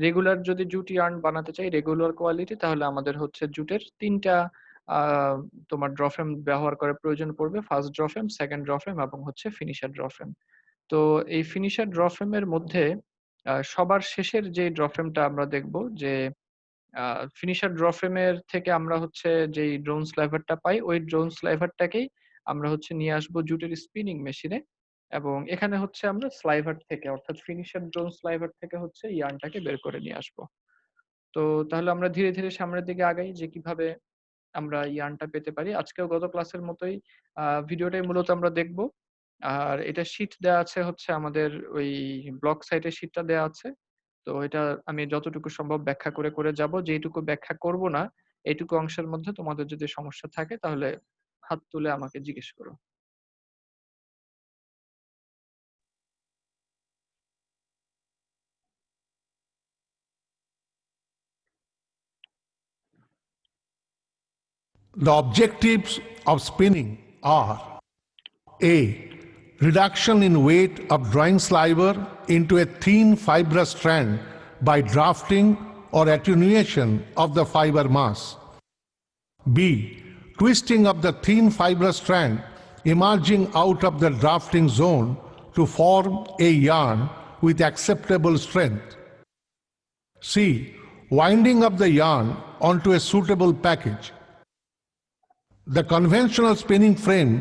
Regular যদি jute yarn বানাতে চাই রেগুলার কোয়ালিটি, তাহলে আমাদের হচ্ছে জুটের ৩টা তোমার ড্র ফ্রেম ব্যবহার করার প্রয়োজন পড়বে। First draw frame, second draw frame এবং হচ্ছে ফিনিশার ড্র ফ্রেম। তো এই ফিনিশার ড্র ফ্রেমের মধ্যে সবার শেষের যে ড্র ফ্রেমটা আমরা দেখব যে ফিনিশার ড্র ফ্রেমের থেকে আমরা হচ্ছে যেই ড্রোন স্লাইভারটা পাই, ওই ড্রোন স্লাইভারটাকেই আমরা হচ্ছে নিয়ে আসবো জুটের স্পিনিং মেশিনে, এবং এখানে হচ্ছে আমরা স্লাইভার থেকে অর্থাৎ ফিনিশার ড্রোন স্লাইভার থেকে হচ্ছে ইয়ার্নটাকে বের করে নিয়ে আসবো। তো তাহলে আমরা ধীরে ধীরে সামনের দিকে আগাই যে কিভাবে আমরা ইয়ার্নটা পেতে পারি। আজকেও গত ক্লাসের মতোই ভিডিওটাই মূলত আমরা দেখব। আর এটা শীট দেয়া আছে হচ্ছে আমাদের ওই ব্লগ সাইটে শীটটা দেয়া আছে। তো এটা আমি যতটুকু সম্ভব ব্যাখ্যা করে, করে যাব। যেইটুকু ব্যাখ্যা করব না, এইটুকু অংশের মধ্যে তোমাদের যদি সমস্যা থাকে তাহলে হাত তুলে আমাকে জিজ্ঞেস করো। The objectives of spinning are: A. Reduction in weight of drawing sliver into a thin fibrous strand by drafting or attenuation of the fiber mass. B. Twisting of the thin fibrous strand emerging out of the drafting zone to form a yarn with acceptable strength. C. Winding of the yarn onto a suitable package. The conventional spinning frame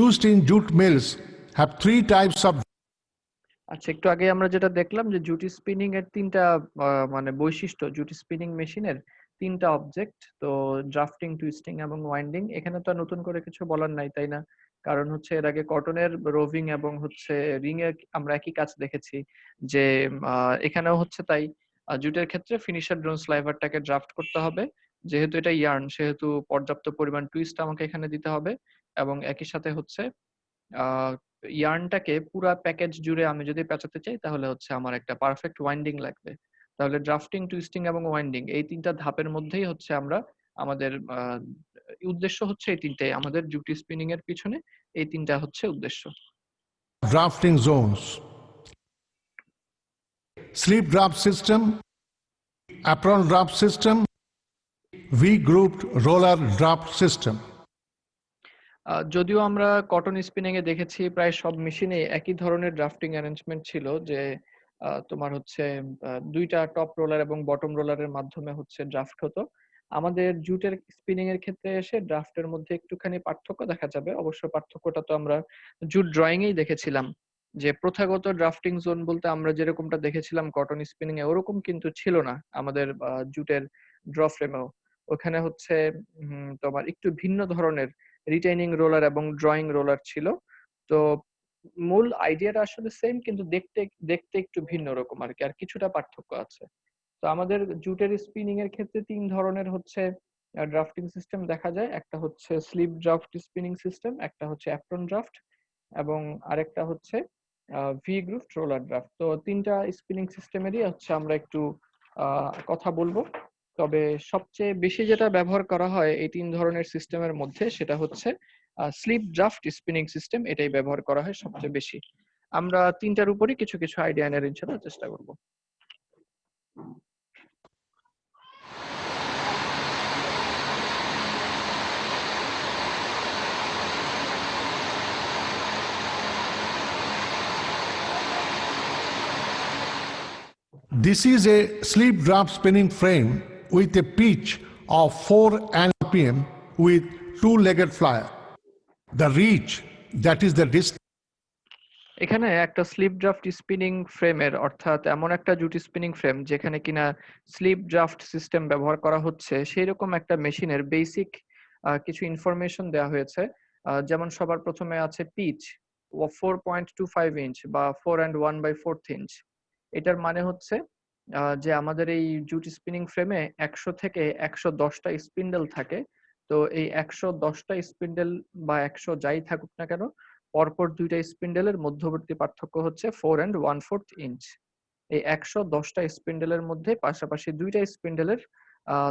used in jute mills have three types of. আচ্ছা, একটু আগে আমরা যেটা দেখলাম যে jute spinning এর ৩টা মানে বৈশিষ্ট্য, জুট স্পিনিং মেশিনের ৩টা অবজেক্ট। তো ড্রাফটিং, টুইস্টিং এবং ওয়াইন্ডিং। এখানে তো আর নতুন করে কিছু বলার নাই, তাই না? কারণ হচ্ছে এর আগে কটনের রোভিং এবং হচ্ছে রিং এর আমরা একই কাজ দেখেছি যে এখানেও হচ্ছে তাই। জুটের ক্ষেত্রে ফিনিশার ড্রোন স্লাইভারটাকে ড্রাফট করতে হবে। যেহেতু এটা ইয়ার্ন সেহেতু পর্যাপ্ত পরিমাণ টুইস্ট আমাকে এখানে দিতে হবে, এবং একই সাথে হচ্ছে ইয়ার্নটাকে পুরা প্যাকেজ জুড়ে আমি যদি পেঁচাতে চাই তাহলে হচ্ছে আমার একটা পারফেক্ট ওয়াইন্ডিং লাগবে। তাহলে ড্রাফটিং, টুইস্টিং এবং ওয়াইন্ডিং এই ৩টা ধাপের মধ্যেই হচ্ছে আমরা আমাদের উদ্দেশ্য হচ্ছে এই ৩টাই। আমাদের জুট স্পিনিং এর পিছনে এই 3টা হচ্ছে উদ্দেশ্য। Drafting zones: slip draft system, apron draft system, V-grouped roller draft system. যদিও আমরা কটন স্পিনিং এ দেখেছি প্রায় সব মেশিনে একই ধরনের ড্রাফটিং অ্যারেঞ্জমেন্ট ছিল যে তোমার হচ্ছে 2টা টপ রোলার এবং বটম রোলারের মাধ্যমে হচ্ছে ড্রাফট হতো। আমাদের জুটের স্পিনিং এর ক্ষেত্রে এসে ড্রাফটের মধ্যে একটুখানি পার্থক্য দেখা যাবে। অবশ্য পার্থক্যটা তো আমরা জুট ড্রয়িং এই দেখেছিলাম যে প্রথাগত ড্রাফটিং জোন বলতে আমরা যেরকমটা দেখেছিলাম কটন স্পিনিং এ ওরকম কিন্তু ছিল না আমাদের জুটের ড্র ফ্রেমেও। ওখানে হচ্ছে তোমার একটু ভিন্ন ধরনের রিটেইনিং রোলার এবং ড্রয়িং রোলার ছিল। তো মূল আইডিয়াটা আসলে সেম, কিন্তু দেখতে দেখতে একটু ভিন্ন রকম আর কি, আর কিছুটা পার্থক্য আছে। তো আমাদের জুটের স্পিনিং এর ক্ষেত্রে 3 ধরনের হচ্ছে ড্রাফটিং সিস্টেম দেখা যায়। একটা হচ্ছে স্লিপ ড্রাফট স্পিনিং সিস্টেম, একটা হচ্ছে অ্যাপ্রন ড্রাফট, এবং আরেকটা হচ্ছে ভি গ্রুভ রোলার ড্রাফট। তো 3টা স্পিনিং সিস্টেমেরই হচ্ছে আমরা একটু কথা বলবো। তবে সবচেয়ে বেশি যেটা ব্যবহার করা হয় এই 3 ধরনের সিস্টেমের মধ্যে সেটা হচ্ছে স্লিপ ড্রাফট স্পিনিং সিস্টেম, এটাই ব্যবহার করা হয় সবচেয়ে বেশি। আমরা 3টার উপরই কিছু কিছু আইডিয়া এনে ইনশাআল্লাহ চেষ্টা করব। This is a slip draft spinning frame with a pitch of 4 RPM with two-legged flyer. The reach, that is the distance. এখানে একটা স্লিপ ড্রাফট স্পিনিং ফ্রেমের অর্থাৎ এমন একটা জুট স্পিনিং ফ্রেম যেখানে কিনা স্লিপ ড্রাফট সিস্টেম ব্যবহার করা হচ্ছে সেই রকম একটা মেশিনের বেসিক কিছু ইনফরমেশন দেওয়া হয়েছে। যেমন সবার প্রথমে আছে পিচ 4.25 ইঞ্চ বা 4 1/4 ইঞ্চ। এটার মানে হচ্ছে যে আমাদের এই জুট স্পিনিং ফ্রেমে 100 থেকে 110টা স্পিন্ডেল থাকে। তো এই 110টা স্পিন্ডেল বা 100 যাই থাকুক না কেন, পরপর 2টা স্পিন্ডেলের মধ্যবর্তী পার্থক্য হচ্ছে 4 1/4 ইঞ্চ। এই 110টা স্পিন্ডেলের মধ্যে পাশাপাশি 2টা স্পিন্ডেলের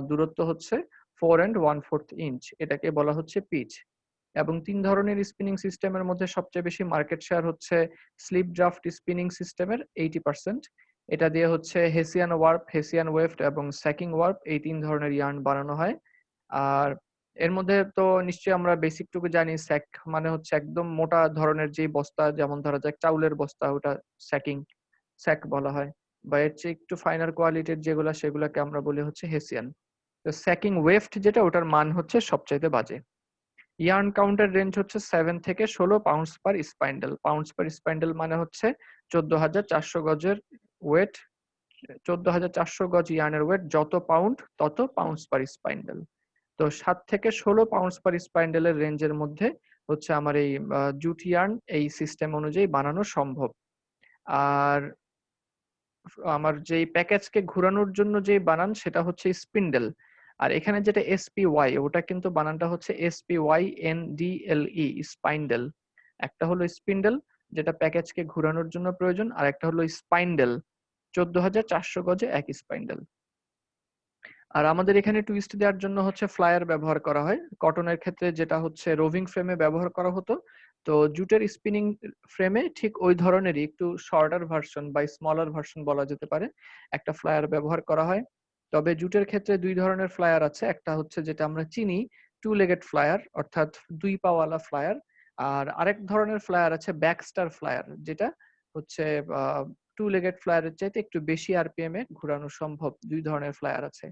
দূরত্ব হচ্ছে 4 1/4 ইঞ্চ। এটাকে বলা হচ্ছে পিচ। এবং 3 ধরনের স্পিনিং সিস্টেমের মধ্যে সবচেয়ে বেশি মার্কেট শেয়ার হচ্ছে স্লিপ ড্রাফট স্পিনিং সিস্টেমের 80%, এটা দিয়ে হচ্ছে হেসিয়ান ওয়ার্প, হেসিয়ান ওয়েফট এবং স্যাকিং ওয়ার্প, এই 3 ধরনের ইয়ার্ন বানানো হয়। আর এর মধ্যে তো নিশ্চয়ই আমরা বেসিক টুকু জানি, স্যাক মানে হচ্ছে একদম মোটা ধরনের যে বস্তা, যেমন ধরা যাক চাউলের বস্তা, ওটা স্যাক বলা হয়। বা এর চেয়ে একটু ফাইনার কোয়ালিটির যেগুলা, সেগুলাকে আমরা বলি হচ্ছে হেসিয়ান। তো স্যাকিং ওয়েফট যেটা, ওটার মান হচ্ছে সবচাইতে বাজে। ইয়ার্ন কাউন্টের রেঞ্জ হচ্ছে 7 থেকে 16 পাউন্ডস পার স্পাইন্ডেল। পাউন্ডস পার স্পাইন্ডেল মানে হচ্ছে 14,400 গজের ওয়েট। 14,400 গজ ইয়ার্নের ওয়েট যত পাউন্ড তত পাউন্ডস পার স্পাইন্ডেল। তো 7 থেকে 16 পাউন্ডস পার স্পাইন্ডেলের রেঞ্জের মধ্যে হচ্ছে আমার এই জুট ইয়ার্ন এই সিস্টেম অনুযায়ী বানানো সম্ভব। আর আমার যেই প্যাকেজকে ঘোরানোর জন্য যে বানান, সেটা হচ্ছে স্পিন্ডেল। আর এখানে যেটা এসপিওয়াই, ওটা কিন্তু বানানটা হচ্ছে SPYNDLE, স্পাইন্ডেল। একটা হলো স্পিন্ডেল, যেটা প্যাকেজকে ঘোরানোর জন্য প্রয়োজন, আর একটা হলো স্পাইন্ডেল, 14,400 গজে এক স্পাইন্ডেল। আর আমাদের এখানে টুইস্ট দেওয়ার জন্য হচ্ছে ফ্লায়ার ব্যবহার করা হয়। কটনের ক্ষেত্রে যেটা হচ্ছে রোভিং ফ্রেমে ব্যবহার করা হতো, তো জুটের স্পিনিং ফ্রেমে ঠিক ওই ধরনেরই একটু শর্টার ভার্সন বা স্মলার ভার্সন বলা যেতে পারে, একটা ফ্লায়ার ব্যবহার করা হয়। তবে জুটের ক্ষেত্রে দুই ধরনের ফ্লায়ার আছে। একটা হচ্ছে যেটা আমরা চিনি টু লেগেড ফ্লায়ার, অর্থাৎ দুই পাওয়ালা ফ্লায়ার। আর আরেক ধরনের ফ্লায়ার আছে ব্যাকস্টার ফ্লায়ার, যেটা হচ্ছে টু লেগেড ফ্লায়ারের চাইতে একটু বেশি আরপিএম এ ঘোরানো সম্ভব। দুই ধরনের ফ্লায়ার আছে।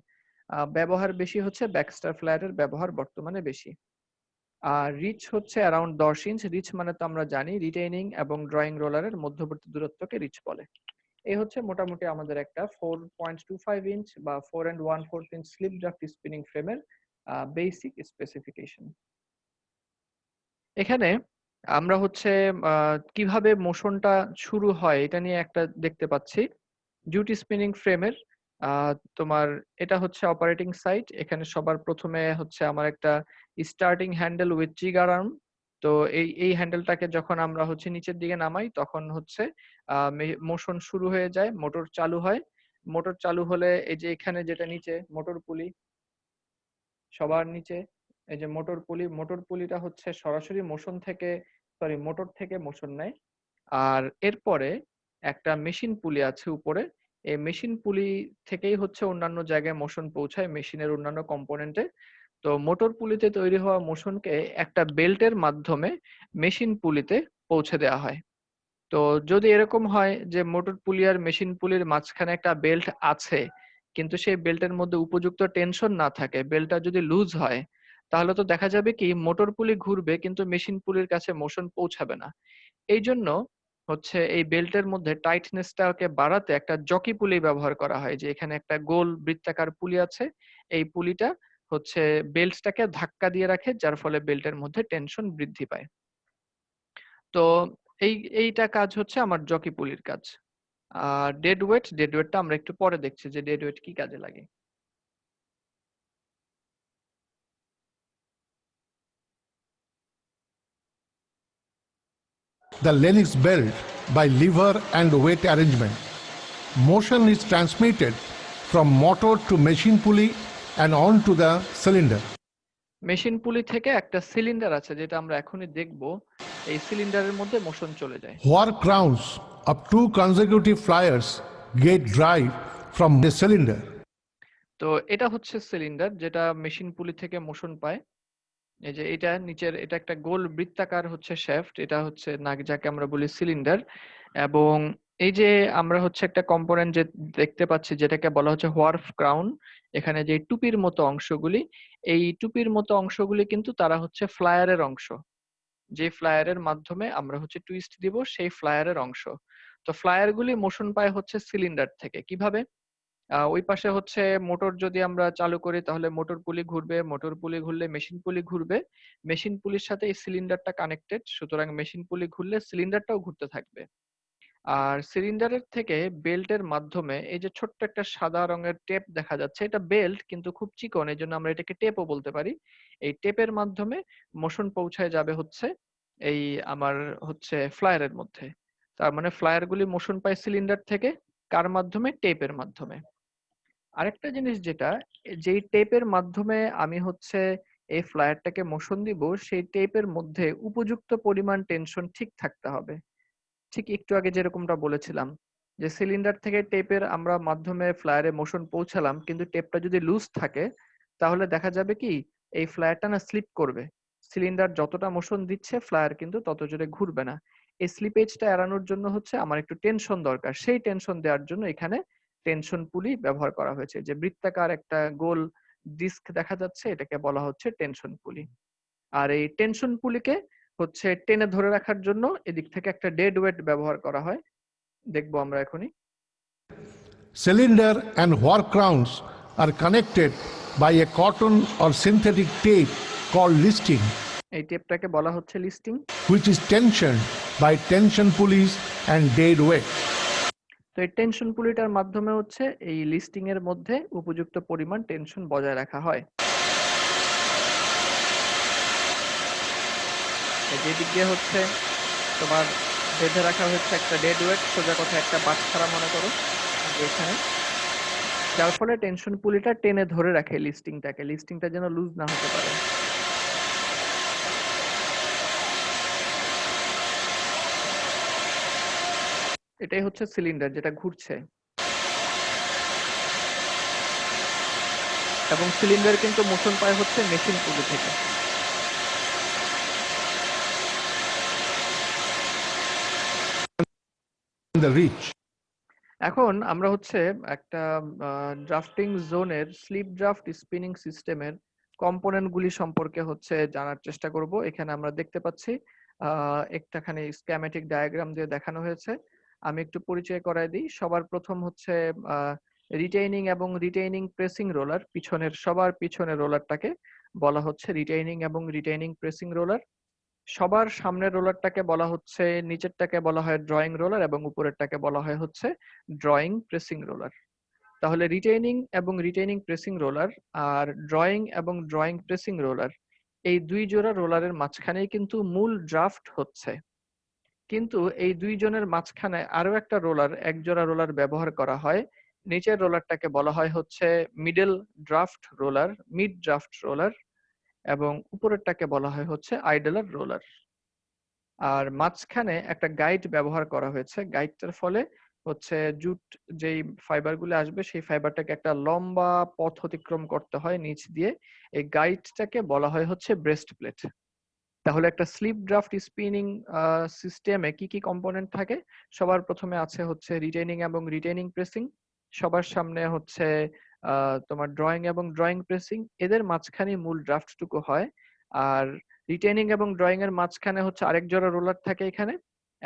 ব্যবহার বেশি হচ্ছে ব্যাকস্টার ফ্লায়ারের ব্যবহার বর্তমানে বেশি। আর রিচ হচ্ছে অ্যারাউন্ড 10 ইঞ্চ। রিচ মানে তো আমরা জানি রিটেইনিং এবং ড্রয়িং রোলারের মধ্যবর্তী দূরত্বকে রিচ বলে। এই হচ্ছে মোটামুটি আমাদের একটা 4.25 ইঞ্চ বা 4 1/4 ইঞ্চ স্লিপ ড্রাফট স্পিনিং ফ্রেমের বেসিক স্পেসিফিকেশন। এখানে আমরা হচ্ছে কিভাবে মোশনটা শুরু হয় এটা নিয়ে একটা দেখতে পাচ্ছি। জুট স্পিনিং ফ্রেমের তোমার এটা হচ্ছে অপারেটিং সাইট। এখানে সবার প্রথমে হচ্ছে আমার একটা starting handle with trigger arm. তো এই হ্যান্ডেলটাকে যখন আমরা হচ্ছে নিচের দিকে নামাই, তখন হচ্ছে মোশন শুরু হয়ে যায়, মোটর চালু হয়। মোটর চালু হলে এই যে এখানে যেটা নিচে মোটর পুলি, সবার নিচে এই যে মোটর পুলি, মোটর পুলিটা হচ্ছে সরাসরি মোটর থেকে মোশন নেয়। আর এরপরে একটা মেশিন পুলি আছে উপরে। এই মেশিন পুলি থেকেই হচ্ছে অন্যান্য জায়গায় মোশন পৌঁছায় মেশিনের অন্যান্য কম্পোনেন্টে। তো মোটর পুলিতে তৈরি হওয়া মোশনকে একটা বেল্টের মাধ্যমে মেশিন পুলিতে পৌঁছে দেওয়া হয়। তো যদি এরকম হয় যে মোটর পুলি আর মেশিন পুলির মাঝখানে একটা বেল্ট আছে, কিন্তু সেই বেল্টের মধ্যে উপযুক্ত টেনশন না থাকে, বেল্টটা যদি লুজ হয়, তাহলে তো দেখা যাবে কি মোটর পুলি ঘুরবে কিন্তু মেশিন পুলির কাছে মোশন পৌঁছাবে না। এই জন্য হচ্ছে এই বেল্টের মধ্যে টাইটনেসটাকে বাড়াতে একটা জকি পুলি ব্যবহার করা হয়, যে এখানে একটা গোল বৃত্তাকার পুলি আছে। এই পুলিটা হচ্ছে বেল্টটাকে ধাক্কা দিয়ে রাখে, যার ফলে বেল্টের মধ্যে টেনশন বৃদ্ধি পায়। তো এইটা কাজ হচ্ছে আমার জকি পুলির কাজ। আর ডেড ওয়েটটা আমরা একটু পরে দেখছি যে ডেড ওয়েট কি কাজে লাগে। The Lennox belt by lever and weight arrangement. Motion is transmitted from motor to machine pulley and on to the cylinder. Machine পুলি থেকে একটা সিলিন্ডার আছে, যেটা আমরা এখনই দেখব। এই সিলিন্ডারের মধ্যে মোশন চলে যায়। Wire crowns of two consecutive flyers get drive from the cylinder. তো এটা হচ্ছে সিলিন্ডার, যেটা মেশিন পুলি থেকে মোশন পায়। এই যে এটা নিচের, এটা একটা গোল বৃত্তাকার হচ্ছে শ্যাফট, এটা হচ্ছে না যাকে আমরা বলি সিলিন্ডার। এবং এই যে আমরা হচ্ছে একটা কম্পোনেন্ট যে দেখতে পাচ্ছি, যেটাকে বলা হচ্ছে হোয়ার্ফ ক্রাউন। এখানে যে টুপির মতো অংশগুলি, এই টুপির মতো অংশগুলি কিন্তু তারা হচ্ছে ফ্লায়ারের অংশ। যে ফ্লায়ারের মাধ্যমে আমরা হচ্ছে টুইস্ট দিব, সেই ফ্লায়ারের অংশ। তো ফ্লায়ার গুলি মোশন পায় হচ্ছে সিলিন্ডার থেকে। কিভাবে? ওই পাশে হচ্ছে মোটর যদি আমরা চালু করি, তাহলে মোটর পুলি ঘুরবে, মোটর পুলি ঘুরলে মেশিন পুলি ঘুরবে। মেশিন পুলির সাথে এই সিলিন্ডারটা কানেক্টেড, সুতরাং মেশিন পুলি ঘুরলে সিলিন্ডারটাও ঘুরতে থাকবে। আর সিলিন্ডারের থেকে বেল্টের মাধ্যমে এই যে ছোট্ট একটা সাদা রঙের টেপ দেখা যাচ্ছে, এটা বেল্ট কিন্তু খুব চিকন, এই জন্য আমরা এটাকে টেপও বলতে পারি। এই টেপের মাধ্যমে মোশন পৌঁছায় যাবে হচ্ছে এই আমার হচ্ছে ফ্লায়ারের মধ্যে। তার মানে ফ্লায়ার গুলি মোশন পায় সিলিন্ডার থেকে, কার মাধ্যমে? টেপের মাধ্যমে। আরেকটা জিনিস যেটা, যেই টেপের মাধ্যমে আমি হচ্ছে এই ফ্লায়ারটাকে মোশন দিব, সেই টেপের মধ্যে উপযুক্ত পরিমাণ টেনশন ঠিক থাকতে হবে। ঠিক একটু আগে যেরকমটা বলেছিলাম, যে সিলিন্ডার থেকে টেপের আমরা মাধ্যমে ফ্লায়ারে মোশন পৌঁছালাম, কিন্তু টেপটা যদি লুজ থাকে তাহলে দেখা যাবে কি এই ফ্লায়ারটা না স্লিপ করবে। সিলিন্ডার যতটা মোশন দিচ্ছে ফ্লায়ার কিন্তু তত জোরে ঘুরবে না। এই স্লিপেজটা এড়ানোর জন্য হচ্ছে আমার একটু টেনশন দরকার, সেই টেনশন দেওয়ার জন্য এখানে টেনশন পুলি ব্যবহার করা হয়েছে। যে বৃত্তাকার একটা গোল ডিস্ক দেখা যাচ্ছে, এটাকে বলা হচ্ছে টেনশন পুলি। আর এই টেনশন পুলিকে হচ্ছে টেনে ধরে রাখার জন্য এদিক থেকে একটা ডেড ওয়েট ব্যবহার করা হয়, দেখবো আমরা এখনই। Cylinder and work rounds are connected by a cotton or synthetic tape called listing, এই টেপটাকে বলা হচ্ছে listing. which is tensioned by tension pulleys and dead weight. তো এই টেনশন পুলিটার মাধ্যমে হচ্ছে এই লিস্টিং এর মধ্যে উপযুক্ত পরিমাণ টেনশন বজায় রাখা হয়। যেদিক দিয়ে হচ্ছে তোমার বেঁধে রাখা হচ্ছে একটা ডেড ওয়েট, সোজা কথা একটা বাটখারা মনে করো এখানে, যার ফলে টেনশন পুলিটা টেনে ধরে রাখে লিস্টিংটাকে, লিস্টিংটা যেন লুজ না হতে পারে। এটাই হচ্ছে সিলিন্ডার যেটা ঘুরছে, এবং সিলিন্ডার কিন্তু মোশন পায় হচ্ছে মেশিন পুলি থেকে। The reach. এখন আমরা হচ্ছে একটা ড্রাফটিং জোনের স্লিপ ড্রাফট স্পিনিং সিস্টেমের কম্পোনেন্ট গুলি সম্পর্কে হচ্ছে জানার চেষ্টা করব। এখানে আমরা দেখতে পাচ্ছি একটাখানি স্কিমেটিক ডায়াগ্রাম দিয়ে দেখানো হয়েছে। আমি একটু পরিচয় করায় দিই। সবার প্রথম হচ্ছে রিটেইনিং এবং রিটেইনিং প্রেসিং রোলার, পিছনের সবার পিছনের রোলারটাকে বলা হচ্ছে রিটেইনিং এবং রিটেইনিং প্রেসিং রোলার। সবার সামনের রোলারটাকে বলা হচ্ছে, নিচেরটাকে বলা হয় ড্রয়িং রোলার এবং উপরেরটাকে বলা হয় হচ্ছে ড্রয়িং প্রেসিং রোলার। তাহলে রিটেইনিং এবং রিটেইনিং প্রেসিং রোলার আর ড্রয়িং এবং ড্রয়িং প্রেসিং রোলার, এই দুই জোড়া রোলারের মাঝখানেই কিন্তু মূল ড্রাফট হচ্ছে। কিন্তু এই দুইজনের মাঝখানে আরো একটা রোলার, এক জোড়া রোলার ব্যবহার করা হয়। নিচের রোলারটাকে বলা হয় হচ্ছে middle draft roller, mid draft roller, এবং উপরেরটাকে বলা হয় হচ্ছে আইডলার রোলার। আর মাঝখানে একটা গাইড ব্যবহার করা হয়েছে। গাইডটার ফলে হচ্ছে জুট যেই ফাইবারগুলো আসবে সেই ফাইবারটাকে একটা লম্বা পথ অতিক্রম করতে হয় নিচ দিয়ে। এই গাইডটাকে বলা হয় হচ্ছে ব্রেস্ট প্লেট। তাহলে একটা স্লিপ ড্রাফট স্পিনিং সিস্টেমে কি কি কম্পোনেন্ট থাকে? সবার প্রথমে আছে হচ্ছে রিটেইনিং এবং রিটেইনিং প্রেসিং, সবার সামনে হচ্ছে তোমার ড্রয়িং এবং ড্রয়িং প্রেসিং, এদের মাঝখানে মূল ড্রাফটটুকু হয়। আর রিটেইনিং এবং ড্রয়িং এর মাঝখানে হচ্ছে আরেক জোড়া রোলার থাকে এখানে।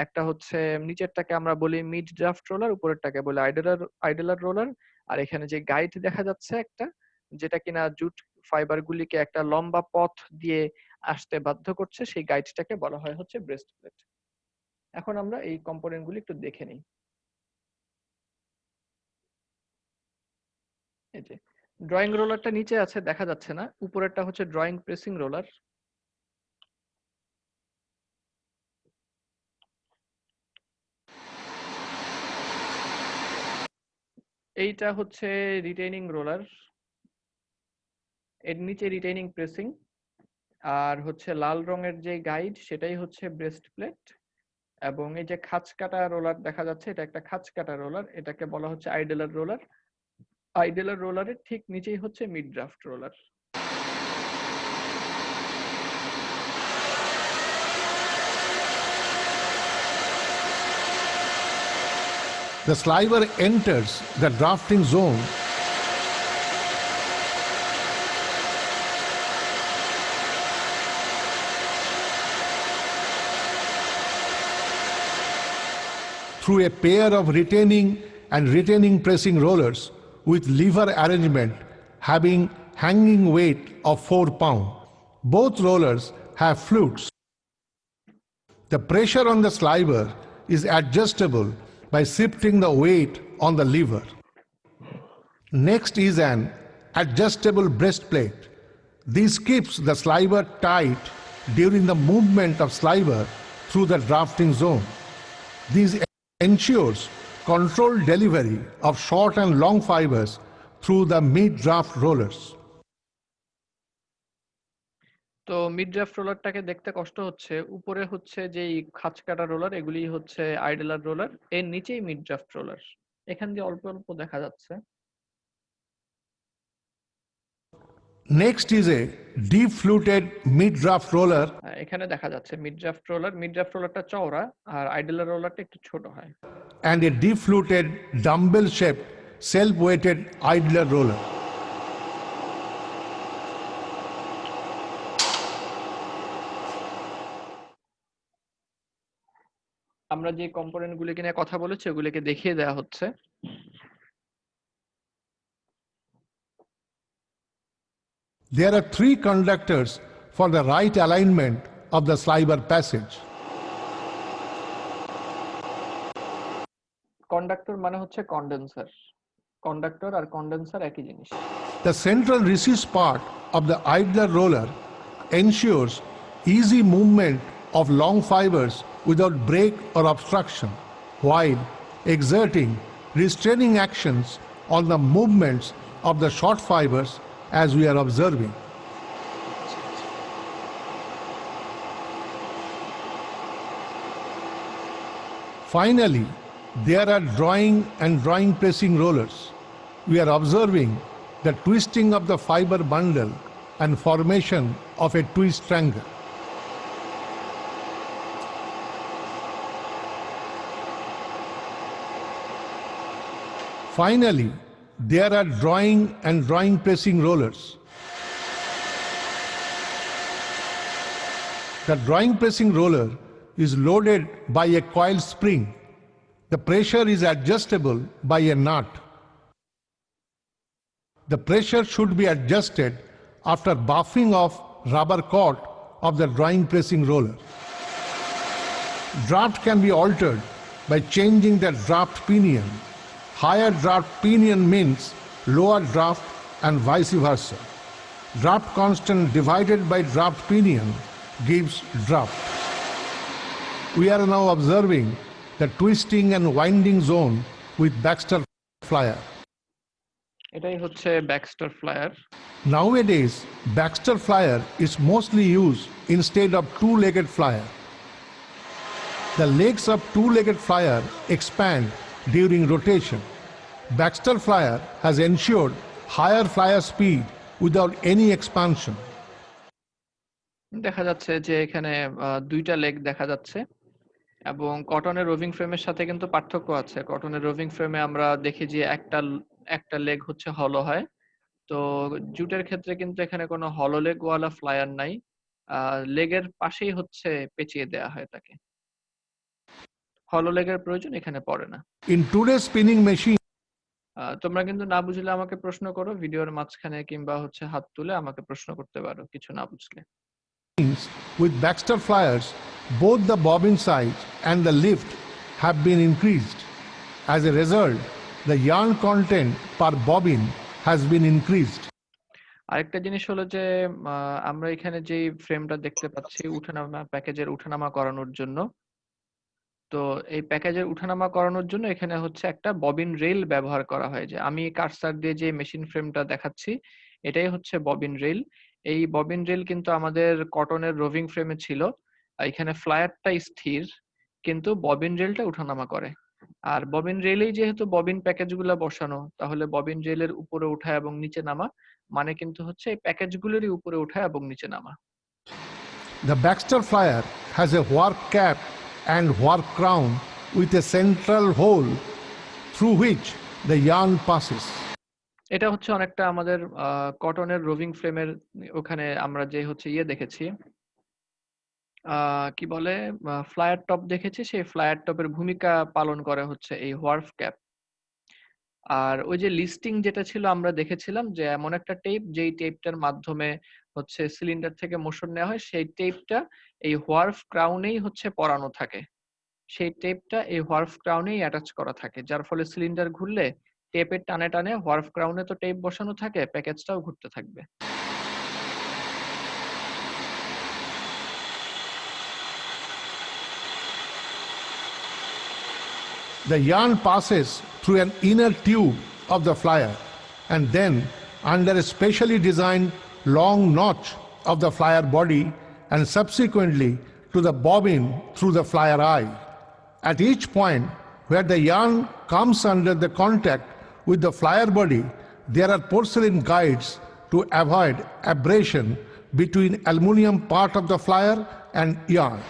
একটা হচ্ছে নিচেরটাকে আমরা বলি মিড ড্রাফট রোলার, উপরেরটাকে বলি আইডলার রোলার। আর এখানে যে গাইড দেখা যাচ্ছে একটা, যেটা কিনা জুট ফাইবার গুলিকে একটা লম্বা পথ দিয়ে আসতে বাধ্য করছে, সেই গাইডটাকে বলা হয় হচ্ছে ব্রেস্ট প্লেট। এখন আমরা এই কম্পোনেন্ট গুলি একটু দেখে নিই। এই যে ড্রয়িং রোলারটা নিচে আছে, দেখা যাচ্ছে না। উপরেরটা হচ্ছে ড্রয়িং প্রেসিং রোলার। এইটা হচ্ছে রিটেইনিং রোলার, এর নিচে রিটেইনিং প্রেসিং। আর হচ্ছে লাল রঙের যে গাইড সেটাই হচ্ছে ব্রেস্ট প্লেট। এবং এই যে খাঁজ কাটা রোলার দেখা যাচ্ছে, এটা একটা খাঁজ কাটা রোলার, এটাকে বলা হচ্ছে আইডলার রোলার। আইডলার রোলারের ঠিক নিচেই হচ্ছে mid draft roller. The sliver enters the drafting zone through a pair of retaining and retaining pressing rollers with lever arrangement having hanging weight of 4 pounds. Both rollers have flutes. The pressure on the sliver is adjustable by shifting the weight on the lever. Next is an adjustable breastplate. This keeps the sliver tight during the movement of sliver through the drafting zone. This ensures controlled delivery of short and long fibers through the mid-draft rollers. তো mid draft রোলারটাকে দেখতে কষ্ট হচ্ছে, উপরে হচ্ছে যেই খাঁজ কাটা roller এগুলি হচ্ছে আইডলার রোলার, এর নিচেই মিড ড্রাফট রোলার, এখান দিয়ে অল্প অল্প দেখা যাচ্ছে। Next is a deep fluted mid-draft roller এখানে দেখা যাচ্ছে mid draft roller, mid draft রোলারটা চওড়া আর আইডলার রোলারটা একটু ছোট হয়। and a deep fluted dumbbell-shaped self-weighted idler roller. আমরা যে কম্পোনেন্ট গুলিকে নিয়ে কথা বলেছি ওগুলিকে দেখিয়ে দেওয়া হচ্ছে। There are three conductors for the right alignment of the sliver passage. Conductor মানে হচ্ছে কন্ডেন্সার, কন্ডাক্টর আর কন্ডেন্সার একই জিনিস। The central recess part of the idler roller ensures easy movement of long fibers without break or obstruction, while exerting restraining actions on the movements of the short fibers as we are observing. Finally, there are drawing and drawing pressing rollers. We are observing the twisting of the fiber bundle and formation of a twist triangle. Finally, there are drawing and drawing pressing rollers. The drawing pressing roller is loaded by a coil spring. The pressure is adjustable by a nut. The pressure should be adjusted after buffing of rubber cord of the drawing pressing roller. Draft can be altered by changing the draft pinion. Higher draft pinion means lower draft and vice versa. Draft constant divided by draft pinion gives draft. We are now observing the twisting and winding zone with Baxter flyer. এটাই হচ্ছে Baxter flyer. Nowadays, Baxter flyer is mostly used instead of two-legged flyer. The legs of two-legged flyer expand during rotation. Baxter flyer has ensured higher flyer speed without any expansion. দেখা যাচ্ছে যে এখানে দুইটা leg দেখা যাচ্ছে এবং কটনের roving ফ্রেমের সাথে কিন্তু পার্থক্য আছে। কটনের রোভিং ফ্রেমে আমরা দেখি যে একটা লেগ হচ্ছে হলো হয়, তো জুটের ক্ষেত্রে কিন্তু এখানে কোনো হলো লেগ ওয়ালা ফ্লায়ার নাই, লেগের পাশেই হচ্ছে পেঁচিয়ে দেয়া হয় তাকে, হলো লেগের প্রয়োজন এখানে পড়ে না। In today's spinning machine, তোমরা কিন্তু না বুঝলে আমাকে প্রশ্ন করো, ভিডিওর মাঝখানে কিংবা হচ্ছে হাত তুলে আমাকে প্রশ্ন করতে পারো কিছু না বুঝলে। with Baxter flyers, both the bobbin size and the lift have been increased. As a result, the yarn content per bobbin has been increased. আরেকটা জিনিস হলো যে আমরা এখানে যে ফ্রেমটা দেখতে পাচ্ছি উঠানামা প্যাকেজের উঠানামা করানোর জন্য, তো এই প্যাকেজের উঠানামা করানোর জন্য এখানে হচ্ছে একটা ববিন রেল ব্যবহার করা হয়। যে আমি কার্সার দিয়ে যে মেশিন ফ্রেমটা দেখাচ্ছি এটাই হচ্ছে ববিন রেল। এই ববিন রেল কিন্তু আমাদের কটনের রোভিং ফ্রেমে ছিল, এখানে ফ্লায়ারটা স্থির কিন্তু ববিন রেলটা উঠানামা করে। আর ববিন রেলেই যেহেতু ববিন প্যাকেজগুলো বসানো, তাহলে ববিন রেলের উপরে ওঠা এবং নিচে নামা মানে কিন্তু হচ্ছে এই প্যাকেজগুলোরই উপরে ওঠা এবং নিচে নামা। The Baxter flyer has a warp cap and warp crown with a central hole through which the yarn passes. এটা হচ্ছে অনেকটা আমাদের কটনের রোভিং ফ্রেমের ওখানে আমরা যে হচ্ছে দেখেছি, কি বলে ফ্লায়ার টপ দেখেছি, সেই ফ্লায়ার টপের ভূমিকা পালন করে হচ্ছে এই হোয়ার্ফ ক্যাপ। আর ওই যে লিস্টিং যেটা ছিল আমরা দেখেছিলাম যে এমন একটা টেপ যেই টেপটার মাধ্যমে হচ্ছে সিলিন্ডার থেকে মোশন নেওয়া হয়, সেই টেপটা এই হোয়ার্ফ ক্রাউনেই হচ্ছে পরানো থাকে, সেই টেপটা এই হোয়ার্ফ ক্রাউনেই অ্যাটাচ করা থাকে, যার ফলে সিলিন্ডার ঘুরলে টেপের টানে টানে হোয়ার্ফ ক্রাউনে তো টেপ বসানো থাকে, প্যাকেজটাও ঘুরতে থাকবে। The yarn passes through an inner tube of the flyer and then under a specially designed long notch of the flyer body and subsequently to the bobbin through the flyer eye. At each point where the yarn comes under the contact with the flyer body, there are porcelain guides to avoid abrasion between aluminum part of the flyer and yarn.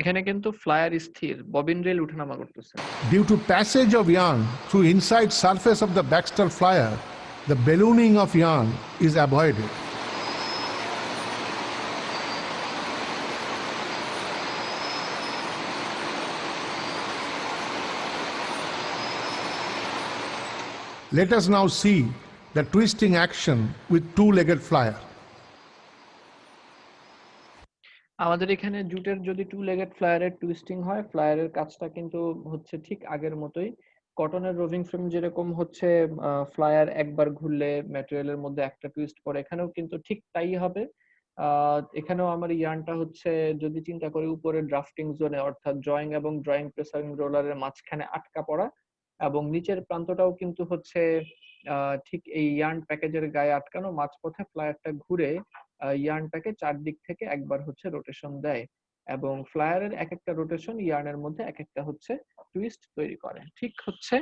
এখানে কিন্তু flyer স্থির, bobbin rail উঠানামা করতেছে। Due to passage of yarn through inside surface of the Baxter flyer, the ballooning of yarn is avoided. Let us now see the twisting action with two-legged flyer. আমাদের এখানে জুটের যদি two লেগেড ফ্লায়ারের twisting হয়, ফ্লায়ারের কাজটা কিন্তু হচ্ছে ঠিক আগের মতোই। কটনের রোভিং ফ্রেম যেরকম হচ্ছে ফ্লায়ার একবার ঘুরলে ম্যাটেরিয়ালের মধ্যে একটা টুইস্ট পড়ে, এখানেও কিন্তু ঠিক তাই হবে। এখানেও আমার ইয়ার্নটা হচ্ছে যদি চিন্তা করি উপরে ড্রাফটিং জোনে, অর্থাৎ ড্রয়িং এবং ড্রয়িং প্রেসারিং রোলারের মাঝখানে আটকা পড়া, এবং নিচের প্রান্তটাও কিন্তু হচ্ছে ঠিক এই ইয়ার্ন প্যাকেজের গায়ে আটকানো, মাঝপথে ফ্লায়ারটা ঘুরে ইয়ার্নটাকে চারদিক থেকে একবার হচ্ছে রোটেশন দেয়, এবং ফ্লায়ারের এক একটা রোটেশন ইয়ার্নের মধ্যে এক একটা হচ্ছে টুইস্ট তৈরি করে। ঠিক হচ্ছে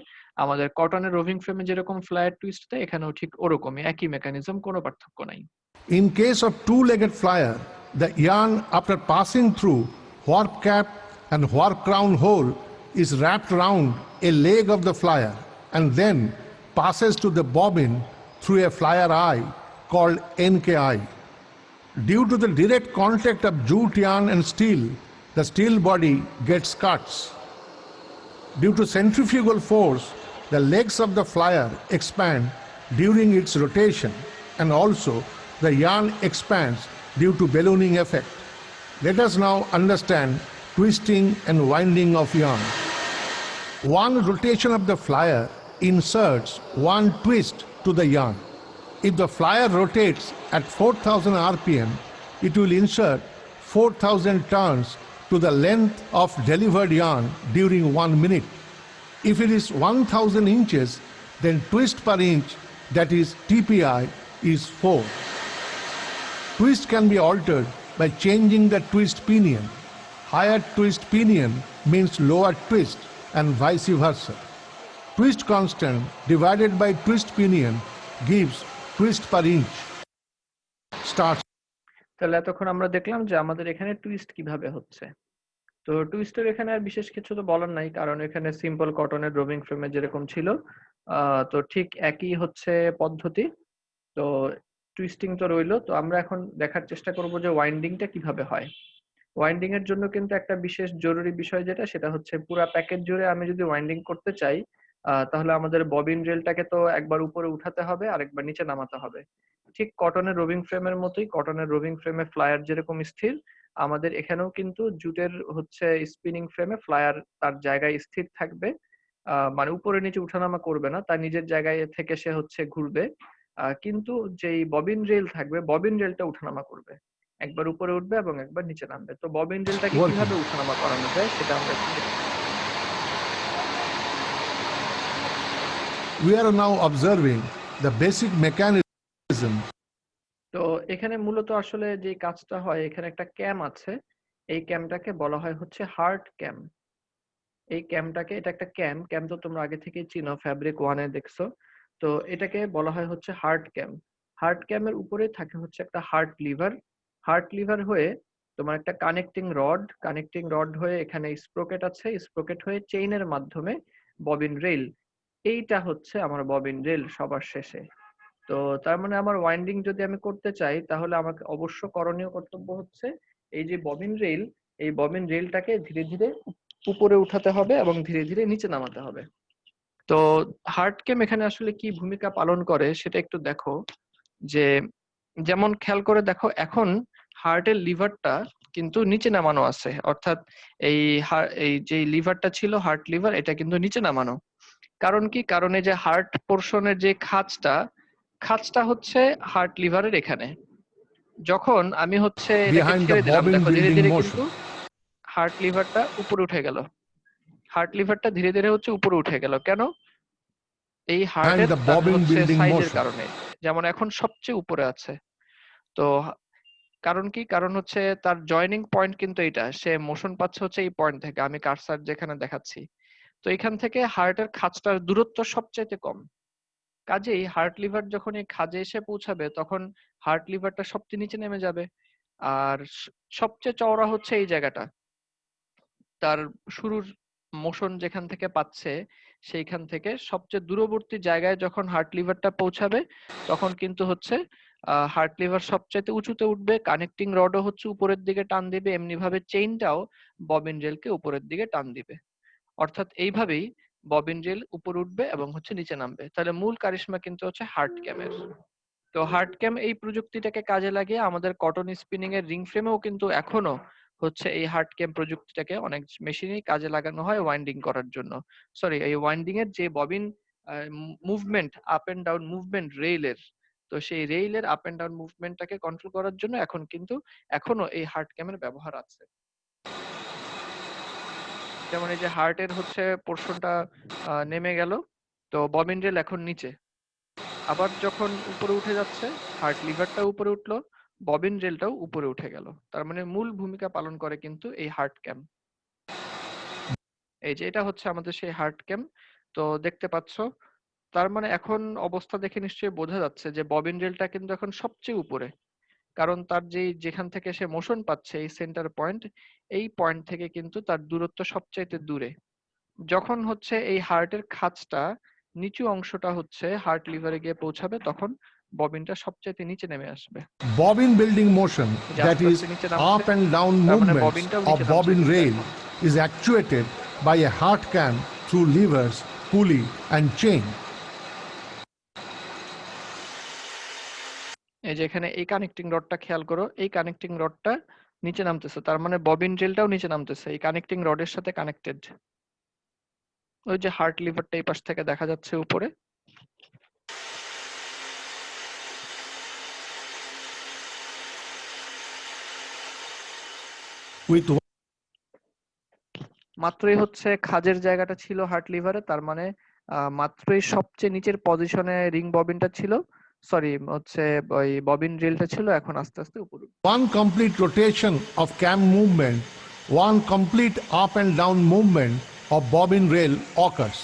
আমাদের কটনের রোভিং ফ্রেমে যেরকম ফ্লায়ার টুইস্ট দেয়, এখানেও ঠিক ওরকমই একই মেকানিজম, কোনো পার্থক্য নাই। In case of two-legged flyer, the yarn after passing through warp cap and warp crown hole is wrapped around a leg of the flyer and then passes to the bobbin through a flyer eye called NKI. Due to the direct contact of jute yarn and steel, the steel body gets cuts. Due to centrifugal force, the legs of the flyer expand during its rotation, and also the yarn expands due to ballooning effect. Let us now understand twisting and winding of yarn. One rotation of the flyer inserts one twist to the yarn. If the flyer rotates at 4,000 rpm, it will insert 4,000 turns to the length of delivered yarn during 1 minute. If it is 1,000 inches, then twist per inch, that is TPI, is 4. Twist can be altered by changing the twist pinion. Higher twist pinion means lower twist and vice versa. Twist constant divided by twist pinion gives twist per inch. Start. তাহলে এতক্ষণ আমরা দেখলাম যে আমাদের এখানে twist কিভাবে হচ্ছে। তো টুইস্টের এখানে আর বিশেষ কিছু তো বলার নাই, কারণ এখানে সিম্পল কটনের রোভিং ফ্রেমে যেরকম ছিল তো ঠিক একই হচ্ছে পদ্ধতি। তো টুইস্টিং তো রইলো। তো আমরা এখন দেখার চেষ্টা করব যে ওয়াইন্ডিংটা কিভাবে হয়। ওয়াইন্ডিং এর জন্য কিন্তু একটা বিশেষ জরুরি বিষয় যেটা, সেটা হচ্ছে পুরা প্যাকেজ জুড়ে আমি যদি ওয়াইন্ডিং করতে চাই, তাহলে আমাদের ববিন রেলটাকে তো একবার উপরে উঠাতে হবে আর একবার নিচে নামাতে হবে। ঠিক কটনের রোভিং ফ্রেমের মতোই, কটনের রোভিং ফ্রেমে ফ্লায়ার যেরকম স্থির, আমাদের এখানেও কিন্তু জুটের হচ্ছে স্পিনিং ফ্রেমে ফ্লায়ার তার জায়গায় স্থির থাকবে, মানে উপরে নিচে উঠানামা করবে না, তার নিজের জায়গায় থেকে সে হচ্ছে ঘুরবে। কিন্তু যেই ববিন রেল থাকবে, ববিন রেলটা উঠানামা করবে, একবার উপরে উঠবে এবং একবার নিচে নামবে। তো ববিন রেলটাকে কিভাবে উঠানামা করানো যায় সেটা আমরা একটু দেখি। We are now observing the basic mechanism. তো এখানে মূলত আসলে যে কাজটা হয়, এখানে একটা ক্যাম আছে, এই ক্যামটাকে বলা হয় হচ্ছে হার্ট ক্যাম। এই ক্যামটাকে, এটা একটা ক্যাম, ক্যাম তো তোমরা আগে থেকেই চিনো, ফ্যাব্রিক 1 এ দেখছো। তো এটাকে বলা হয় হচ্ছে হার্ট ক্যাম। হার্ট ক্যামের উপরে থাকে হচ্ছে একটা হার্ট লিভার, হার্ট লিভার হয়ে তোমার একটা কানেক্টিং রড হয়ে এখানে স্প্রোকেট আছে, স্প্রোকেট হয়ে চেইনের মাধ্যমে ববিন রেল, এইটা হচ্ছে আমার ববিন রেল সবার শেষে। তো তার মানে আমার ওয়াইন্ডিং যদি আমি করতে চাই, তাহলে আমাকে অবশ্য করণীয় কর্তব্য হচ্ছে এই যে ববিন রেল, এই ববিন রেলটাকে ধীরে ধীরে উপরে উঠাতে হবে এবং ধীরে ধীরে নিচে নামাতে হবে। তো হার্ট ক্যাম এখানে আসলে কি ভূমিকা পালন করে সেটা একটু দেখো। যে যেমন খেয়াল করে দেখো, এখন হার্টের লিভারটা কিন্তু নিচে নামানো আছে, অর্থাৎ এই যে লিভারটা ছিল হার্ট লিভার, এটা কিন্তু নিচে নামানো। কারণ কি? কারণ এই যে হার্ট পোর্শনের যে খাঁজটা হচ্ছে হার্ট লিভারের এখানে। যখন আমি হচ্ছে এটাকে ছেড়ে দিলাম, দেখো ধীরে ধীরে কিন্তু হার্ট লিভারটা উপরে উঠে গেল, হার্ট লিভারটা ধীরে ধীরে হচ্ছে উপরে উঠে গেল। কেন? এই হার্টের হচ্ছে সাইজের কারণে, যেমন এখন সবচেয়ে উপরে আছে। তো কারণ কি? কারণ হচ্ছে তার জয়েনিং পয়েন্ট কিন্তু এইটা। সে মোশন পাচ্ছে হচ্ছে এই পয়েন্ট থেকে। আমি কার্সার যেখানে দেখাচ্ছি। তো এখান থেকে হার্টের খাঁজটার দূরত্ব সবচাইতে কম। কাজেই হার্ট লিভার যখন এই খাঁজে এসে পৌঁছাবে তখন হার্ট লিভারটা সবচেয়ে নিচে নেমে যাবে। আর সবচেয়ে চওড়া হচ্ছে এই জায়গাটা। তার শুরুর মোশন যেখান থেকে পাচ্ছে সেইখান থেকে সবচেয়ে দূরবর্তী জায়গায় যখন হার্ট লিভারটা পৌঁছাবে তখন কিন্তু হচ্ছে হার্ট লিভার সবচাইতে উঁচুতে উঠবে, কানেক্টিং রডও হচ্ছে উপরের দিকে টান দিবে, এমনি ভাবে চেইনটাও ববিন রেলকে উপরের দিকে টান দিবে। অর্থাৎ এইভাবেই ববিন রেল উপরে উঠবে এবং হচ্ছে নিচে নামবে। তাহলে মূল কারিশমা কিন্তু হচ্ছে হার্ট ক্যামের। তো হার্ট ক্যাম এই প্রযুক্তিটাকে কাজে লাগিয়ে আমাদের কটন স্পিনিং এর রিং ফ্রেমেও কিন্তু এখনো হচ্ছে এই হার্ট ক্যাম প্রযুক্তিটাকে অনেক মেশিনেই কাজে লাগানো হয় ওয়াইন্ডিং করার জন্য। সরি, এই ওয়াইন্ডিং এর যে bobbin movement, up and down movement রেইলের, তো সেই রেইলের আপ এন্ড ডাউন মুভমেন্টটাকে কন্ট্রোল করার জন্য এখন কিন্তু এখনো এই হার্ট ক্যামের ব্যবহার আছে। যেমন এই যে হার্টের হচ্ছে পোর্শনটা নেমে গেল, তো ববিন রেল এখন নিচে। আবার যখন উপরে উঠে যাচ্ছে, হার্ট লিভারটা উপরে উঠলো, ববিন রেলটাও উপরে উঠে গেল। তার মানে মূল ভূমিকা পালন করে কিন্তু এই হার্ট ক্যাম। এই যে এটা হচ্ছে আমাদের সেই হার্ট ক্যাম। তো দেখতে পাচ্ছ, তার মানে এখন অবস্থা দেখে নিশ্চয়ই বোঝা যাচ্ছে যে ববিন রেলটা কিন্তু এখন সবচেয়ে উপরে। কারণ তার যেখান থেকে সে মোশন পাচ্ছে এই সেন্টার পয়েন্ট, এই পয়েন্ট থেকে কিন্তু তার দূরত্ব সবচাইতে দূরে। যখন হচ্ছে এই হার্টের খাঁজটা নিচু অংশটা হচ্ছে হার্ট লিভারে গিয়ে পৌঁছাবে তখন ববিনটা সবচাইতে নিচে নেমে আসবে। Bobbin building motion, এই যে that আস্তে is, আস্তে নিচে নামছে, up and down তার মানে movements ববিনটাও of নিচে নামছে bobbin কিন্তু rail, এখন। is actuated by a heart cam through levers, pulley, and chain. এই যে এখানে এই কানেক্টিং রডটা খেয়াল করো, এই কানেক্টিং রডটা নিচে নামতেছে, তার মানে ববিন রেলটাও নিচে নামতেছে এই কানেক্টিং রডের সাথে কানেক্টেড। ওই যে হার্ট লিভারটা এই পাশ থেকে দেখা যাচ্ছে উপরে। With মাত্রই হচ্ছে খাজের জায়গাটা ছিল হার্ট লিভারে, তার মানে মাত্রই সবচেয়ে নিচের পজিশনে রিং ববিনটা ছিল, সরি হচ্ছে ওই ববিন রিলটা ছিল, এখন আস্তে আস্তে উপরে উঠবে। one complete rotation of cam movement, one complete up and down movement of bobbin rail occurs.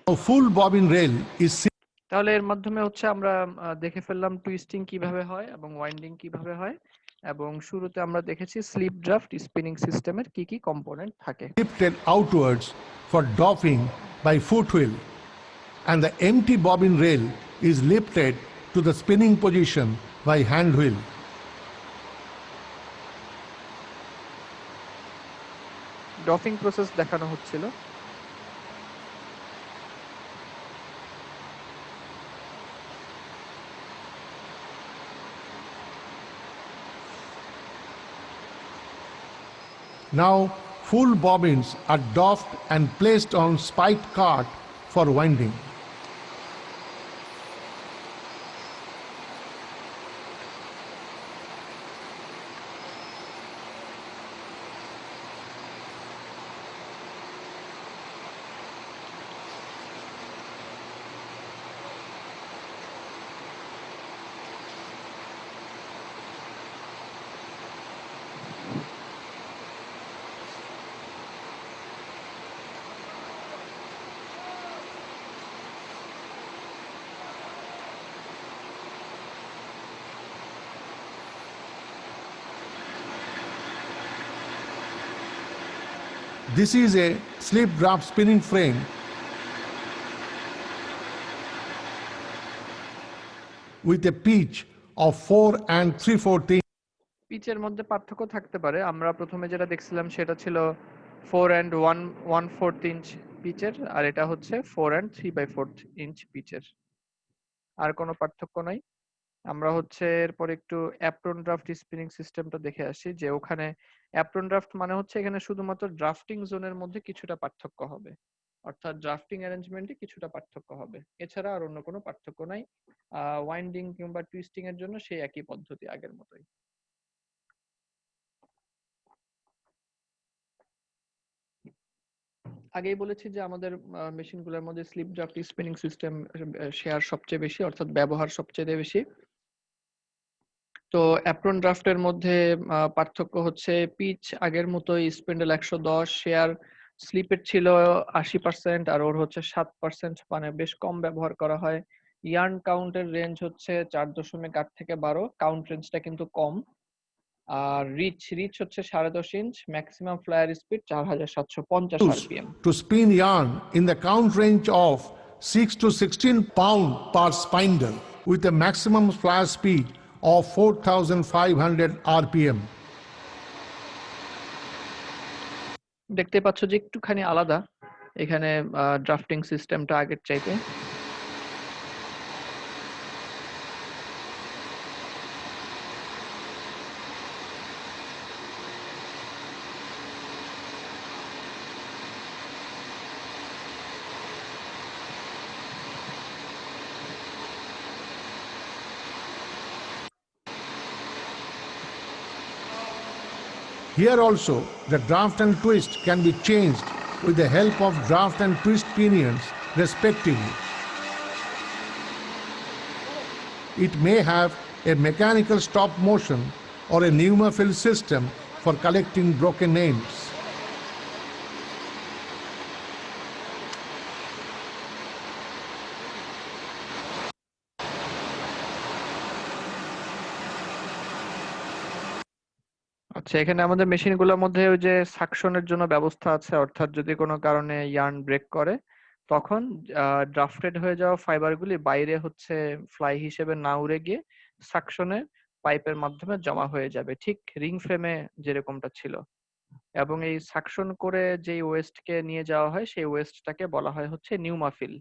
A full bobbin rail is তাহলে এর মাধ্যমে হচ্ছে আমরা দেখে ফেললাম টুইস্টিং কিভাবে হয় এবং ওয়াইন্ডিং কিভাবে হয়, এবং শুরুতে আমরা দেখেছি স্লিপ ড্রাফট স্পিনিং সিস্টেমের কি কি কম্পোনেন্ট থাকে। lifted outwards for doffing by foot wheel, and the empty bobbin rail is lifted to the spinning position by hand wheel. Doffing process দেখানো হচ্ছিল। Now full bobbins are doffed and placed on spiked cart for winding. This is a slip draft spinning frame with a pitch of 4 and 3/4 inch. পিচের মধ্যে পার্থক্য থাকতে পারে। আমরা প্রথমে যেটা দেখছিলাম সেটা ছিল 4 and 1/4 ইঞ্চ পিচের, আর এটা হচ্ছে 4 and 3/4 ইঞ্চ পিচের। আর কোনো পার্থক্য নাই। আমরা হচ্ছে এরপর একটু অ্যাপ্রন ড্রাফট স্পিনিং সিস্টেমটা দেখে আসি, যে ওখানে অ্যাপ্রন ড্রাফট মানে হচ্ছে এখানে শুধুমাত্র ড্রাফটিং জোনের মধ্যে কিছুটা পার্থক্য হবে, অর্থাৎ ড্রাফটিং অ্যারেঞ্জমেন্টে কিছুটা পার্থক্য হবে, এছাড়া আর অন্য কোনো পার্থক্য নাই। ওয়াইন্ডিং কিংবা টুইস্টিং এর জন্য সেই একই পদ্ধতি আগের মতোই। আগেই বলেছি যে আমাদের মেশিনগুলোর মধ্যে slip draft spinning system share সবচেয়ে বেশি, অর্থাৎ ব্যবহার সবচেয়ে বেশি। তো অ্যাপ্রন ড্রাফটের মধ্যে পার্থক্য হচ্ছে পিচ আগের মতোই, স্পিন্ডেল 110, শেয়ার স্লিপের ছিল 80%, আর ওর হচ্ছে 7%, মানে বেশ কম ব্যবহার করা হয়। ইয়ার্ন কাউন্টের রেঞ্জ হচ্ছে 4.8 থেকে 12, কাউন্ট রেঞ্জটা কিন্তু কম। আর রিচ হচ্ছে 10.5 inch, maximum flyer speed 4750 Used RPM. to spin yarn in the count range of 6 to 16 pound per spindle with a maximum fly speed of 4500 rpm. দেখতে পাচ্ছ যে একটুখানি আলাদা এখানে ড্রাফটিং সিস্টেমটা আগের চাইতে। Here also, the draft and twist can be changed with the help of draft and twist pinions respectively. It may have a mechanical stop motion or a pneumofill system for collecting broken nails. আচ্ছা, এখানে আমাদের মেশিনগুলোর মধ্যে ওই যে সাকশনের জন্য ব্যবস্থা আছে, অর্থাৎ যদি কোনো কারণে ইয়ার্ন ব্রেক করে তখন ড্রাফটেড হয়ে যাওয়া ফাইবারগুলি বাইরে হচ্ছে ফ্লাই হিসেবে না উড়ে গিয়ে সাকশনে পাইপের মাধ্যমে জমা হয়ে যাবে, ঠিক রিং ফ্রেমে যেরকমটা ছিল। এবং এই সাকশন করে যেই ওয়েস্টকে নিয়ে যাওয়া হয় সেই ওয়েস্টটাকে বলা হয় হচ্ছে নিউমাফিল।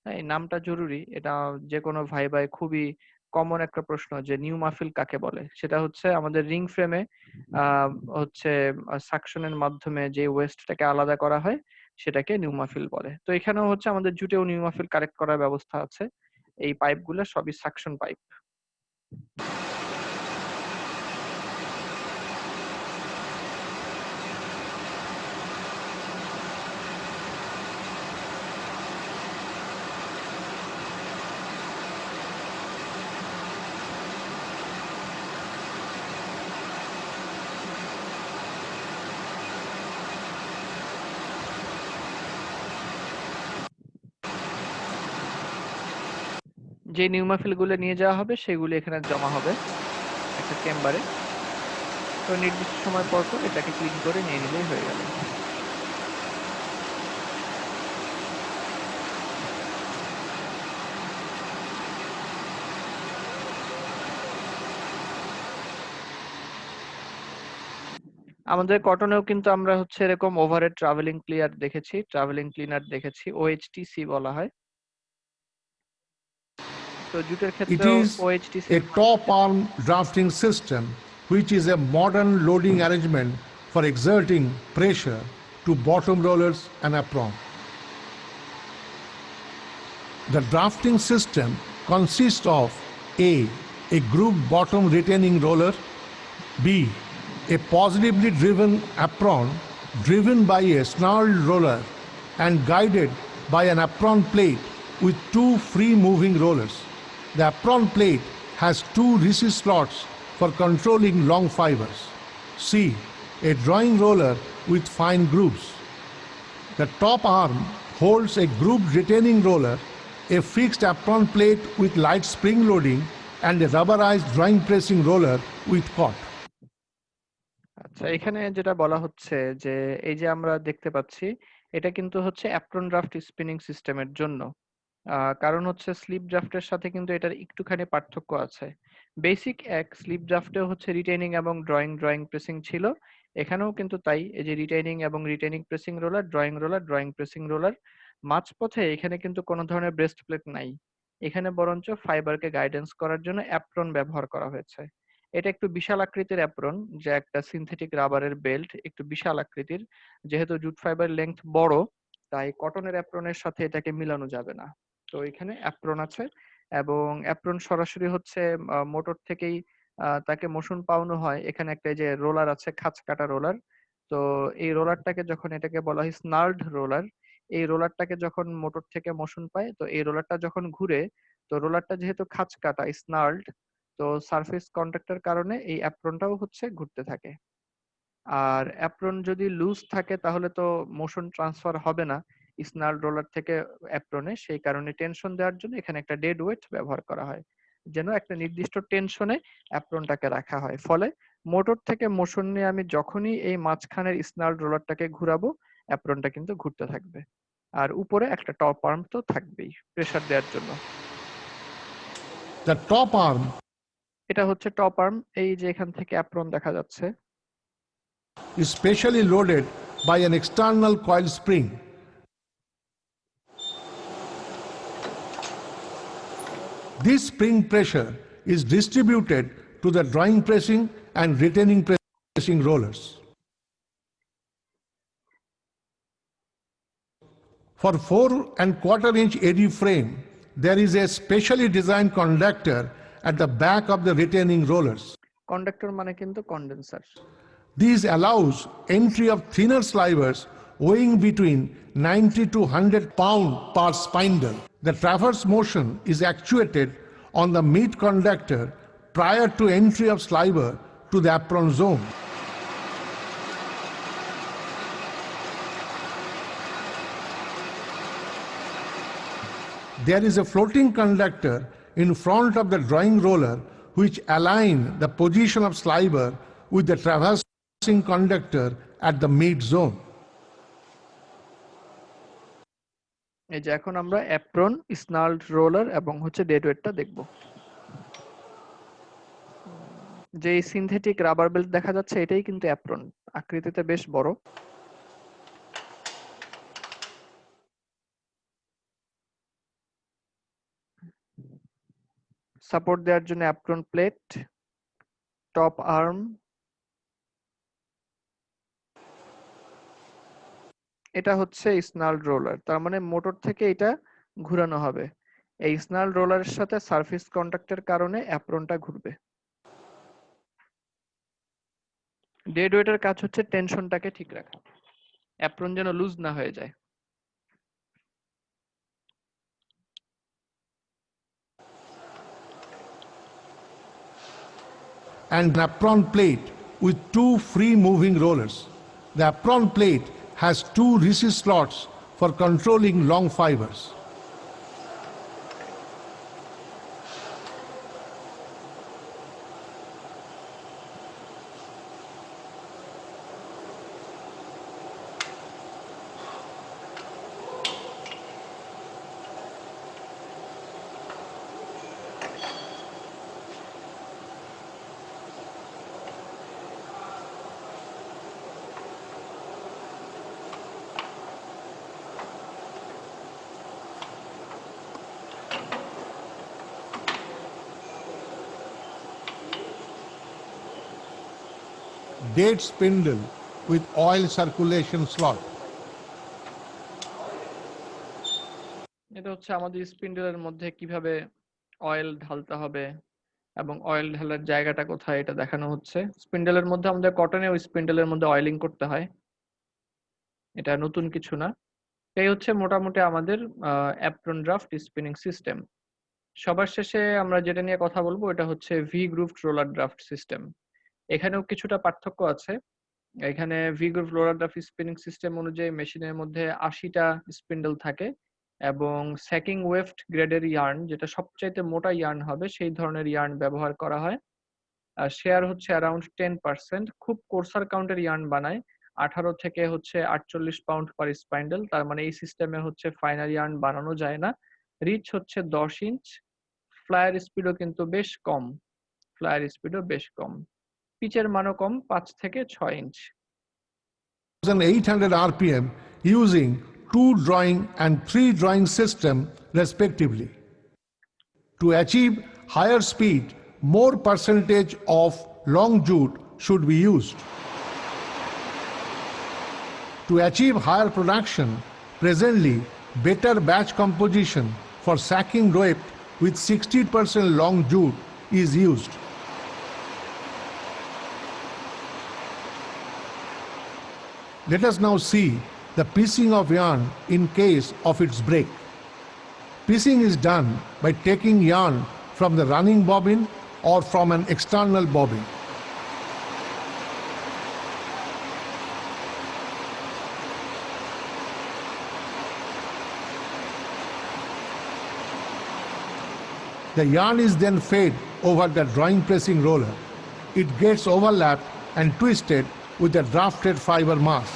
হ্যাঁ, এই নামটা জরুরি, এটা যে কোনো ভাইবায় খুবই কমন একটা প্রশ্ন যে নিউমাফিল কাকে বলে। সেটা হচ্ছে আমাদের রিং ফ্রেমে আহ হচ্ছে সাকশনের মাধ্যমে যে ওয়েস্টটাকে আলাদা করা হয় সেটাকে নিউমাফিল বলে। তো এখানেও হচ্ছে আমাদের জুটেও নিউমাফিল কালেক্ট করার ব্যবস্থা আছে। এই পাইপগুলো সবই সাকশন পাইপ। যে নিউমাফিল গুলো নিয়ে যাওয়া হবে সেগুলো এখানে জমা হবে একটা চেম্বারে। তো নির্দিষ্ট সময় পর পর এটাকে ক্লিন করে নিয়ে নিলেই হয়ে গেল। আমাদের কটনেও কিন্তু আমরা হচ্ছে এরকম ওভারহেড ট্রাভেলিং ক্লিনার দেখেছি, ওএইচটিসি বলা হয়। তো জুটের It ক্ষেত্রেও is ওএইচটিসি a top arm drafting system which is a modern loading arrangement for exerting pressure to bottom rollers and apron. The drafting system consists of a grooved bottom retaining roller, B, a positively driven apron driven by a snarled roller and guided by an apron plate with two free moving rollers. The apron plate has two recess slots for controlling long fibers. C, a drawing roller with fine grooves. The top arm holds a grooved retaining roller, a fixed apron plate with light spring loading, and a rubberized drawing pressing roller with cot. আচ্ছা, এখানে যেটা বলা হচ্ছে যে এই যে আমরা দেখতে পাচ্ছি এটা কিন্তু হচ্ছে অ্যাপ্রন ড্রাফট স্পিনিং সিস্টেমের জন্য। কারণ হচ্ছে স্লিপ ড্রাফটের সাথে কিন্তু এটার একটুখানি পার্থক্য আছে। বেসিক এক, স্লিপ ড্রাফটেও হচ্ছে রিটেইনিং এবং ড্রয়িং প্রেসিং ছিল, এখানেও কিন্তু তাই। এই যে retaining pressing roller, drawing pressing roller, মাঝপথে এখানে কিন্তু কোনো ধরনের ব্রেস্ট প্লেট নাই। এখানে বরঞ্চ ফাইবারকে গাইডেন্স করার জন্য অ্যাপ্রন ব্যবহার করা হয়েছে। এটা একটু বিশাল আকৃতির অ্যাপ্রন, যে একটা সিনথেটিক রাবারের বেল্ট, একটু বিশাল আকৃতির। যেহেতু জুট ফাইবার লেন্থ বড়, তাই কটনের অ্যাপ্রনের সাথে এটাকে মিলানো যাবে না। তো এখানে অ্যাপ্রন আছে, এবং অ্যাপ্রন সরাসরি হচ্ছে মোটর থেকেই তাকে মোশন পাওয়ানো হয়। এখানে একটা এই যে রোলার আছে, খাঁজ কাটা রোলার, তো এই রোলারটাকে যখন, এটাকে বলা হয় স্নার্ড রোলার, এই রোলারটাকে যখন মোটর থেকে মোশন পায়, তো এই রোলারটা যখন ঘুরে, তো রোলারটা যেহেতু খাঁজ কাটা স্নার্ড, তো সারফেস কন্ট্যাক্টের কারণে এই অ্যাপ্রনটাও হচ্ছে ঘুরতে থাকে। আর অ্যাপ্রন যদি লুজ থাকে তাহলে তো মোশন ট্রান্সফার হবে না স্নার্ড রোলার থেকে অ্যাপ্রনে, সেই কারণে টেনশন দেওয়ার জন্য এখানে একটা ডেড ওয়েট ব্যবহার করা হয়, যেন একটা নির্দিষ্ট টেনশনে অ্যাপ্রনটাকে রাখা হয়। ফলে মোটর থেকে মোশন নিয়ে আমি যখনই এই মাঝখানের স্নার্ড রোলারটাকে ঘুরাবো, অ্যাপ্রনটা কিন্তু ঘুরতে থাকবে। আর উপরে একটা টপ আর্ম তো থাকবেই প্রেসার দেওয়ার জন্য। The top arm এটা হচ্ছে টপ আর্ম, এই যে এখান থেকে অ্যাপ্রন দেখা যাচ্ছে। is specially loaded by an external coil spring. This spring pressure is distributed to the drawing pressing and retaining pressing rollers. For 4¼ inch AD frame, there is a specially designed conductor at the back of the retaining rollers. Conductor মানে কিন্তু condenser. This allows entry of thinner slivers weighing between 90 to 100 pounds per spindle. The traverse motion is actuated on the mid conductor prior to entry of sliver to the apron zone. There is a floating conductor in front of the drawing roller which align the position of sliver with the traversing conductor at the mid zone. এই যে এখন আমরা apron, স্নার্ড roller এবং হচ্ছে dead ওয়েটটা দেখব। যে synthetic rubber belt দেখা যাচ্ছে এটাই কিন্তু অ্যাপ্রন, আকৃতিতে বেশ বড়। সাপোর্ট দেওয়ার জন্য অ্যাপ্রন প্লেট, টপ আর্ম, এটা হচ্ছে স্নার্ড রোলার, তার মানে মোটর থেকে এটা ঘুরানো হবে। এই স্নার্ড রোলারের সাথে সারফেস কন্ট্যাক্টের কারণে অ্যাপ্রনটা ঘুরবে। ডেড ওয়েটের কাজ হচ্ছে টেনশনটাকে ঠিক রাখা, অ্যাপ্রন যেন লুজ না হয়ে যায়। And an apron plate with two free moving rollers. The apron plate has two recess slots for controlling long fibers. Dead spindle with oil circulation slot. এটা হচ্ছে আমাদের স্পিন্ডলের মধ্যে কিভাবে অয়েল ঢালতে হবে এবং অয়েল ঢালার জায়গাটা কোথায় এটা দেখানো হচ্ছে। স্পিন্ডলের মধ্যে আমাদের কটনে ওই স্পিন্ডলের মধ্যে অয়েলিং করতে হয়, এটা নতুন কিছু না। এই হচ্ছে মোটামুটি আমাদের অ্যাপ্রন ড্রাফট স্পিনিং সিস্টেম। সবার শেষে আমরা যেটা নিয়ে কথা বলবো এটা হচ্ছে V grooved roller draft system. এখানেও কিছুটা পার্থক্য আছে। এখানে V গ্রুভ roller draft spinning system অনুযায়ী মেশিনের মধ্যে ৮০টা স্পিন্ডল থাকে এবং স্যাকিং ওয়েফট গ্রেডের ইয়ার্ন, যেটা সবচাইতে মোটা ইয়ার্ন হবে সেই ধরনের ইয়ার্ন ব্যবহার করা হয়। আর শেয়ার হচ্ছে অ্যারাউন্ড 10%। খুব কোর্সার কাউন্টের ইয়ার্ন বানায় 18 থেকে হচ্ছে 48 পাউন্ড পার স্পাইন্ডেল, তার মানে এই সিস্টেমে হচ্ছে ফাইনাল ইয়ার্ন বানানো যায় না। রিচ হচ্ছে 10 ইঞ্চ। ফ্লায়ার স্পিডও কিন্তু বেশ কম, পিচের মানও কম, 5 থেকে 6 inch. 1800 RPM using 2 drawing and 3 drawing system respectively. To achieve higher speed, more percentage of long jute should be used. To achieve higher production, presently better batch composition for sacking rope with 60% long jute is used. Let us now see the piecing of yarn in case of its break. Piecing is done by taking yarn from the running bobbin or from an external bobbin. The yarn is then fed over the drawing pressing roller. It gets overlapped and twisted with the drafted fiber mass.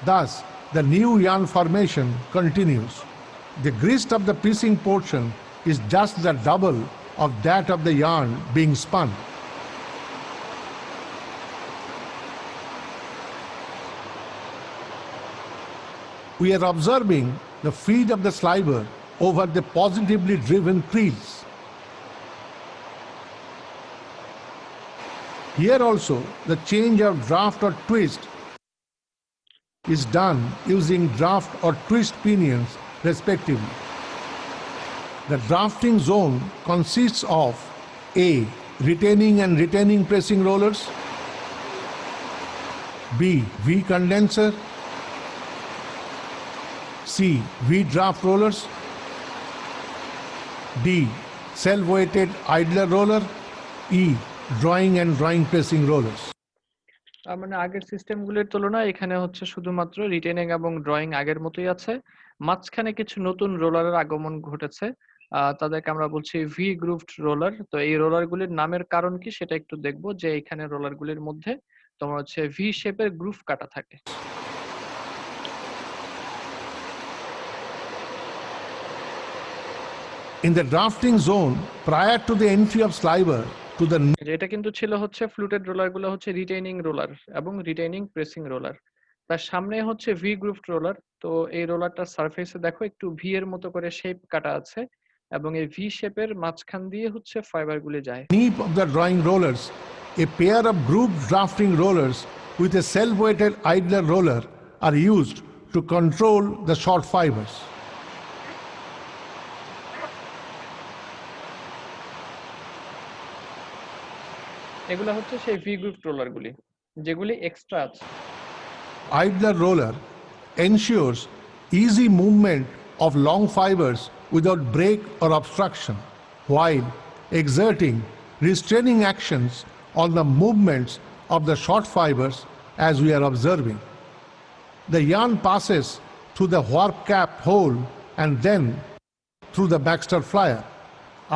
Thus, the new yarn formation continues. The grist of the piecing portion is just the double of that of the yarn being spun. We are observing the feed of the sliver over the positively driven creels. Here also, the change of draft or twist is done using draft or twist pinions respectively. The drafting zone consists of A. Retaining and retaining pressing rollers, B. V condenser, C. V draft rollers, D. Self-weighted idler roller, E. Drawing and drawing pressing rollers. মানে আগের সিস্টেমগুলির তুলনায় এখানে হচ্ছে শুধুমাত্র retaining এবং drawing আগের মতোই আছে, মাঝখানে কিছু নতুন রোলারের আগমন ঘটেছে। তাদেরকে আমরা বলছি ভি গ্রুভড রোলার। তো এই রোলারগুলির নামের কারণ কি সেটা একটু দেখবো, যে এখানে রোলারগুলির মধ্যে তোমার হচ্ছে ভি শেপের গ্রুভ কাটা থাকে। In the drafting zone, prior to the entry of sliver to the এটা কিন্তু ছিল হচ্ছে ফ্লুটেড রোলারগুলো হচ্ছে রিটেইনিং রোলার এবং রিটেইনিং প্রেসিং রোলার। তার সামনে হচ্ছে ভি গ্রুভড রোলার। তো এই রোলারটার সারফেসে দেখো একটু ভি এর মতো করে শেপ কাটা আছে এবং এই ভি শেপের মাঝখান দিয়ে হচ্ছে ফাইবারগুলি যায়। Knee of the drawing rollers, a pair of grooved drafting rollers with a self-weighted idler roller are used to control the short fibers. এগুলা হচ্ছে সেই ভি গ্রুভড রোলারগুলি যেগুলি এক্সট্রা আছে। Idler roller ensures easy movement of long fibers without break or obstruction, while exerting restraining actions on the movements of the short fibers as we are observing. The yarn passes through the warp cap hole and then through the Baxter flyer.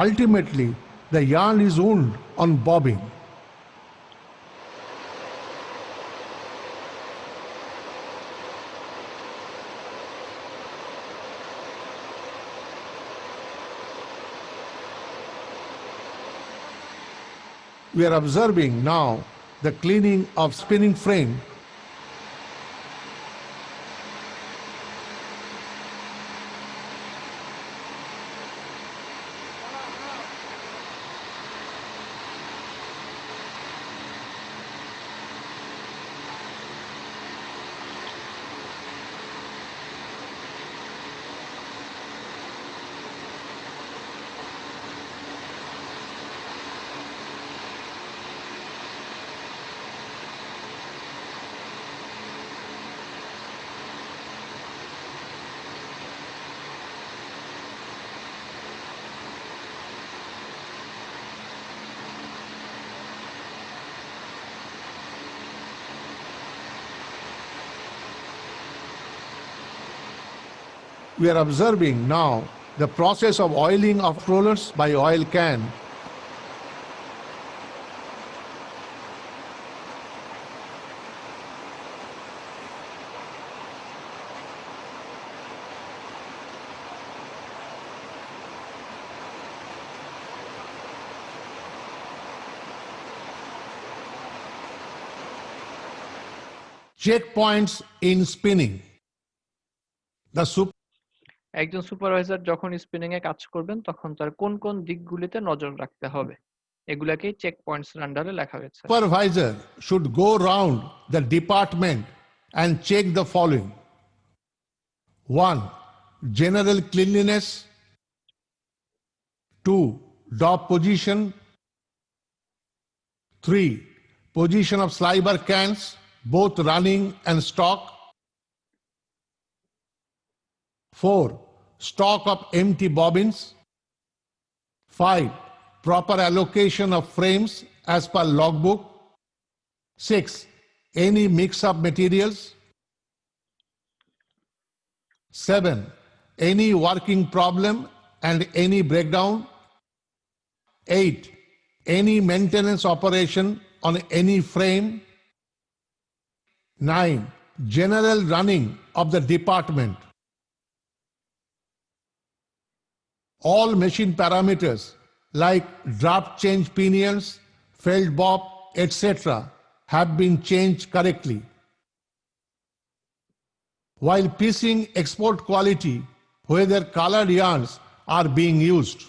Ultimately, the yarn is wound on bobbing. We are observing now the cleaning of spinning frame. We are observing now the process of oiling of rollers by oil can. Checkpoints in spinning. The একজন supervisor যখন spinning এ কাজ করবেন তখন তার কোন কোন দিকগুলিতে নজর রাখতে হবে এগুলাকেই চেক পয়েন্টস আন্ডারে লেখা হয়েছে। supervisor should go round the department and check the following. 1. General cleanliness. 2. Dock position. 3. Position of sliver cans, both running and stock. 4. Stock of empty bobbins. 5. Proper allocation of frames as per logbook. 6. Any mix-up materials. 7. Any working problem and any breakdown. 8. Any maintenance operation on any frame. 9. General running of the department. All machine parameters like draft change pinions, felt bob, etc. have been changed correctly. While piecing export quality, whether colored yarns are being used.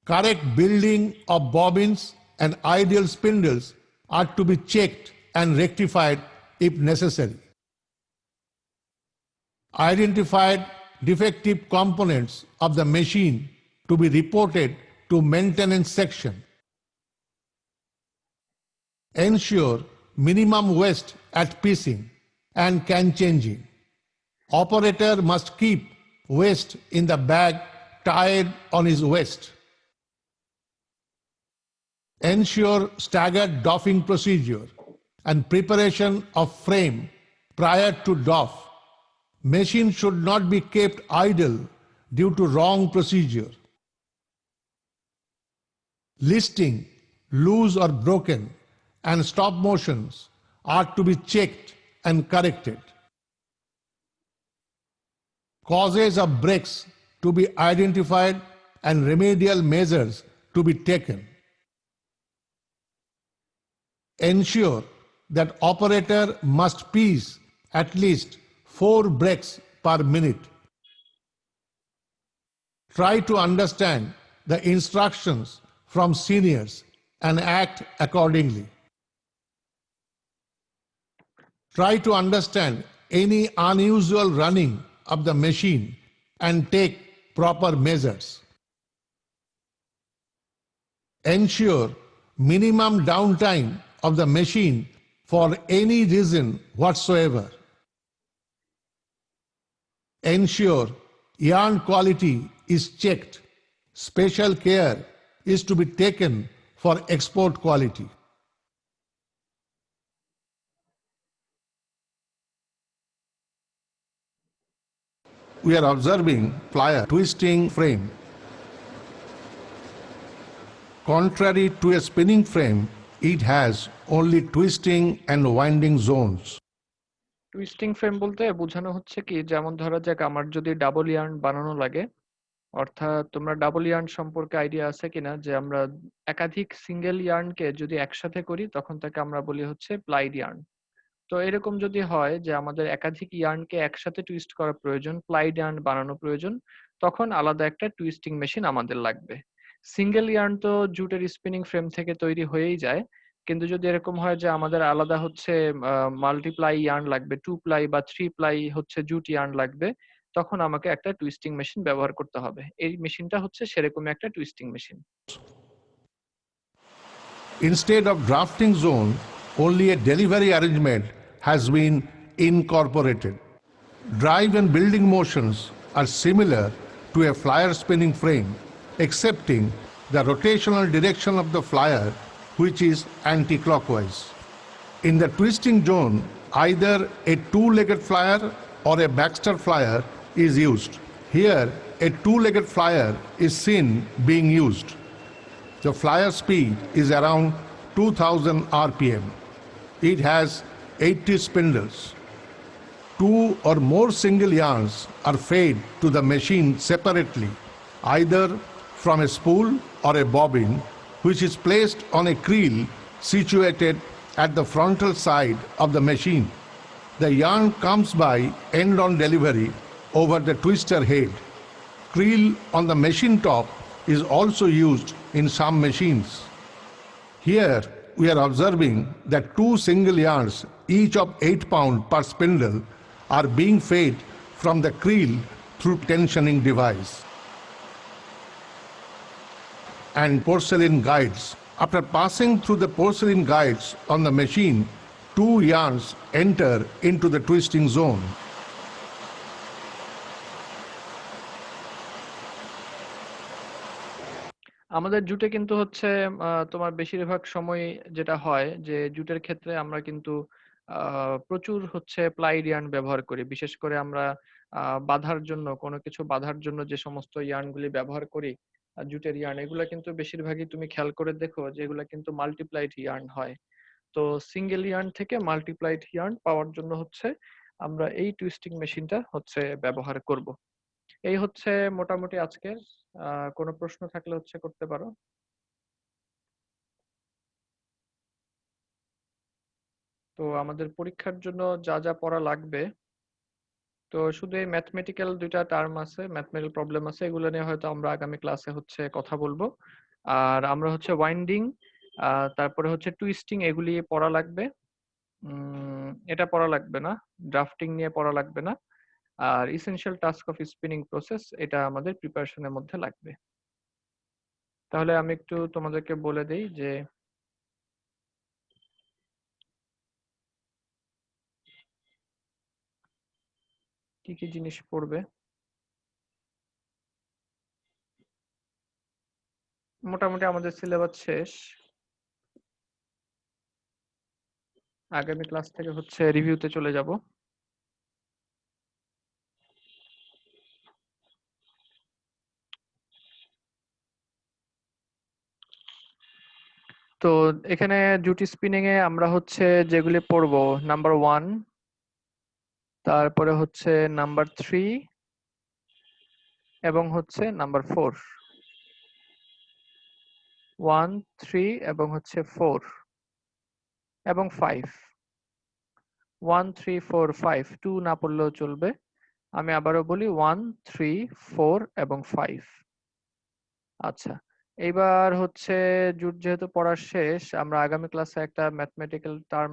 Correct building of bobbins and ideal spindles are to be checked and rectified if necessary. Identified defective components of the machine to be reported to maintenance section. Ensure minimum waste at piecing and can changing. Operator must keep waste in the bag tied on his waist. Ensure staggered doffing procedure and preparation of frame prior to doff. Machine should not be kept idle due to wrong procedure. Listing, loose or broken, and stop motions are to be checked and corrected. Causes of breaks to be identified and remedial measures to be taken. Ensure that operator must piece at least 4 breaks per minute. Try to understand the instructions from seniors and act accordingly. Try to understand any unusual running of the machine and take proper measures. Ensure minimum downtime of the machine for any reason whatsoever. Ensure yarn quality is checked. Special care is to be taken for export quality. We are observing plier twisting frame. Contrary to a spinning frame, it has only twisting and winding zones. Twisting frame বলতে বোঝানো হচ্ছে কি, যেমন ধরা যাক আমার যদি double yarn বানানো লাগে, অর্থাৎ তোমরা ডাবল ইয়ার্ন সম্পর্কে আইডিয়া আছে কিনা, যে আমরা একাধিক সিঙ্গেল ইয়ার্নকে যদি একসাথে করি তখন তাকে আমরা বলি হচ্ছে প্লাইড ইয়ার্ন। তো এরকম যদি হয় যে আমাদের একাধিক ইয়ার্নকে একসাথে টুইস্ট করা প্রয়োজন, প্লাইড ইয়ার্ন বানানো প্রয়োজন, তখন আলাদা একটা টুইস্টিং মেশিন আমাদের লাগবে। সিঙ্গেল ইয়ার্ন তো জুটের স্পিনিং ফ্রেম থেকে তৈরি হয়েই যায়, কিন্তু যদি এরকম হয় যে আমাদের আলাদা হচ্ছে মাল্টিপ্লাই ইয়ার্ন লাগবে, 2 প্লাই বা 3 প্লাই হচ্ছে জুট ইয়ার্ন লাগবে, তখন আমাকে একটা টুইস্টিং মেশিন ব্যবহার করতে হবে। এই মেশিনটা হচ্ছে সেরকমই একটা twisting machine. Instead of drafting zone, only a delivery arrangement has been incorporated. Drive and building motions are similar to a flyer spinning frame, excepting the rotational direction of the flyer, which is anti-clockwise. In the twisting zone, either a two-legged flyer or a Baxter flyer is used. Here, a two-legged flyer is seen being used. The flyer speed is around 2000 RPM. It has 80 spindles. 2 or more single yarns are fed to the machine separately, either from a spool or a bobbin, which is placed on a creel situated at the frontal side of the machine. The yarn comes by end-on delivery over the twister head. Creel on the machine top is also used in some machines. Here we are observing that 2 single yarns, each of 8 pounds per spindle, are being fed from the creel through tensioning device. and porcelain guides. After passing through the porcelain guides on the machine, two yarns enter into the twisting zone. আমাদের জুটে কিন্তু হচ্ছে তোমার বেশিরভাগ সময় যেটা হয় যে জুটের ক্ষেত্রে আমরা কিন্তু প্রচুর হচ্ছে প্লাইড ইয়ার্ন ব্যবহার করি। বিশেষ করে আমরা বাঁধার জন্য, কোনো কিছু বাঁধার জন্য যে সমস্ত ইয়ার্নগুলি ব্যবহার করি, জুটের ইয়ার্ন, এগুলা কিন্তু বেশিরভাগই তুমি খেয়াল করে দেখো যে এগুলা কিন্তু মাল্টিপ্লাইড ইয়ার্ন হয়। তো সিঙ্গেল ইয়ার্ন থেকে মাল্টিপ্লাইড ইয়ার্ন পাওয়ার জন্য হচ্ছে আমরা এই টুইস্টিং মেশিনটা হচ্ছে ব্যবহার করব। এই হচ্ছে মোটামুটি আজকের। কোনো প্রশ্ন থাকলে হচ্ছে করতে পারো। তো আমাদের পরীক্ষার জন্য যা যা পড়া লাগবে, তো শুধু এই ম্যাথমেটিক্যাল দুইটা টার্ম আছে, ম্যাথমেটিক্যাল প্রবলেম আছে, এগুলো নিয়ে হয়তো আমরা আগামী ক্লাসে হচ্ছে কথা বলবো। আর আমরা হচ্ছে ওয়াইন্ডিং, তারপরে হচ্ছে টুইস্টিং, এগুলি পড়া লাগবে। এটা পড়া লাগবে না, ড্রাফটিং নিয়ে পড়া লাগবে না। আর essential task of spinning process, এটা আমাদের প্রিপারেশনের মধ্যে লাগবে। তাহলে আমি একটু তোমাদেরকে বলে দেই যে কি কি জিনিস পড়বে। মোটামুটি আমাদের সিলেবাস শেষ। আগামী ক্লাস থেকে হচ্ছে রিভিউতে চলে যাব। তো এখানে জুটি স্পিনিং এ আমরা হচ্ছে যেগুলি পড়বো, নাম্বার 1, তারপরে হচ্ছে নাম্বার 3 এবং হচ্ছে নাম্বার 4। 1, 3 এবং হচ্ছে 4 এবং 5। 1, 3, 4, 5, 2 না পড়লেও চলবে। আমি আবারও বলি 1, 3, 4 এবং 5। আচ্ছা, এইবার হচ্ছে জুট যেহেতু পড়া শেষ, আমরা আগামী ক্লাসে একটা ম্যাথমেটিক্যাল টার্ম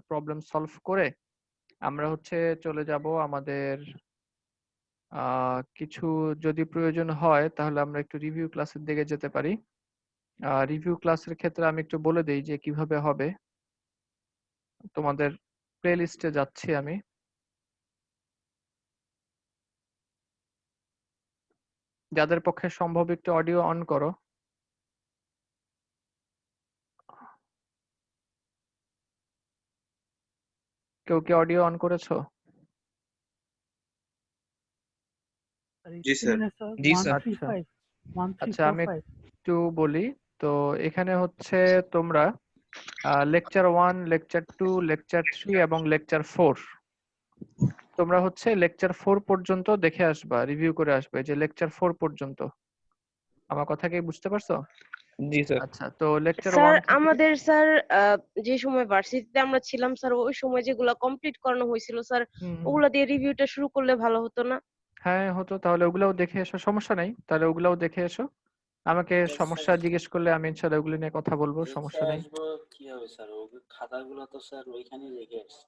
প্রবলেম সলভ করে আমরা হচ্ছে চলে যাব আমাদের কিছু, যদি প্রয়োজন হয় তাহলে আমরা একটু রিভিউ ক্লাসের দিকে যেতে পারি। রিভিউ ক্লাসের ক্ষেত্রে আমি একটু বলে দেই যে কিভাবে হবে। তোমাদের প্লে লিস্টে যাচ্ছি আমি। যাদের পক্ষে সম্ভব একটু অডিও অন করো। কেউ কি অডিও অন করেছো? জি স্যার। জি স্যার। আচ্ছা আচ্ছা, আমি একটু বলি। তো এখানে হচ্ছে তোমরা লেকচার 1, লেকচার 2, লেকচার 3 এবং লেকচার 4, তোমরা হচ্ছে লেকচার 4 পর্যন্ত দেখে আসবা, রিভিউ করে আসবে, যে লেকচার 4 পর্যন্ত। আমার কথা কি বুঝতে পারছো? জি স্যার। আচ্ছা, তো লেকচার স্যার 1 থেকে আমাদের স্যার যে সময় ভার্সিটিতে আমরা ছিলাম স্যার, ওই সময় যেগুলা কমপ্লিট করানো হয়েছিল স্যার, ওগুলা দিয়ে রিভিউটা শুরু করলে ভালো হতো না? হ্যাঁ হতো, তাহলে ওগুলাও দেখে এসো, সমস্যা নেই, তাহলে ওগুলাও দেখে এসো। আমাকে সমস্যা জিজ্ঞেস করলে আমি ইনশাআল্লাহ ওগুলো নিয়ে কথা বলবো, সমস্যা নেই। কিভাবে স্যার? খাতাগুলো তো স্যার ওইখানেই রেখে আসছি।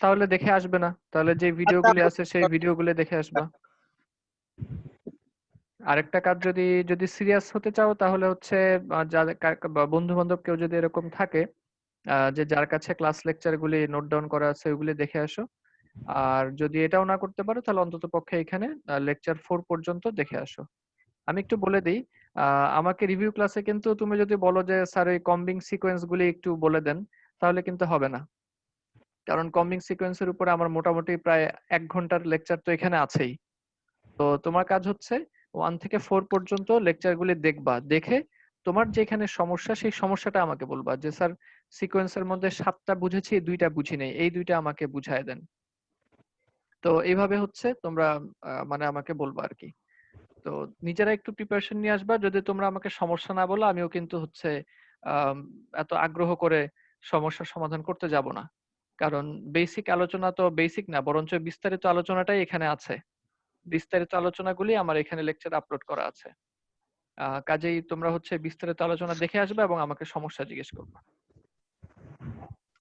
তাহলে দেখে আসবে না, তাহলে যে ভিডিওগুলি আছে সেই ভিডিওগুলো দেখে আসবা। আরেকটা কাজ, যদি যদি সিরিয়াস হতে চাও তাহলে হচ্ছে যাদের বন্ধু বান্ধব কেউ যদি এরকম থাকে যে যার কাছে ক্লাস লেকচার গুলি নোট ডাউন করা আছে, ওইগুলি দেখে আসো। আর যদি এটাও না করতে পারো তাহলে অন্তত পক্ষে এখানে লেকচার 4 পর্যন্ত দেখে আসো। আমি একটু বলে দিই, আমাকে রিভিউ ক্লাসে কিন্তু তুমি যদি বলো যে স্যার এই কম্বিং সিকোয়েন্স গুলি একটু বলে দেন, তাহলে কিন্তু হবে না। কারণ কম্বিং সিকোয়েন্সের উপরে আমার মোটামুটি প্রায় 1 ঘন্টার লেকচার তো এখানে আছেই। তো তোমার কাজ হচ্ছে 1 থেকে 4 পর্যন্ত লেকচার গুলি দেখবা, দেখে তোমার যেখানে সমস্যা সেই সমস্যাটা আমাকে বলবা, যে স্যার সিকোয়েন্সের মধ্যে 7টা বুঝেছি, 2টা বুঝি নাই, এই 2টা আমাকে বুঝায় দেন। তো এইভাবে হচ্ছে তোমরা মানে আমাকে বলবা আর কি। তো নিজেরা একটু প্রিপারেশন নিয়ে আসবা। যদি তোমরা আমাকে সমস্যা না বলো, আমিও কিন্তু হচ্ছে আম, এত আগ্রহ করে সমস্যার সমাধান করতে যাব না। কারণ বেসিক আলোচনা তো বেসিক না, বরঞ্চ বিস্তারিত আলোচনাটাই এখানে আছে। বিস্তারিত আলোচনাগুলি আমার এখানে লেকচার আপলোড করা আছে। কাজেই তোমরা হচ্ছে বিস্তারিত আলোচনা দেখে আসবে এবং আমাকে সমস্যা জিজ্ঞেস করবে।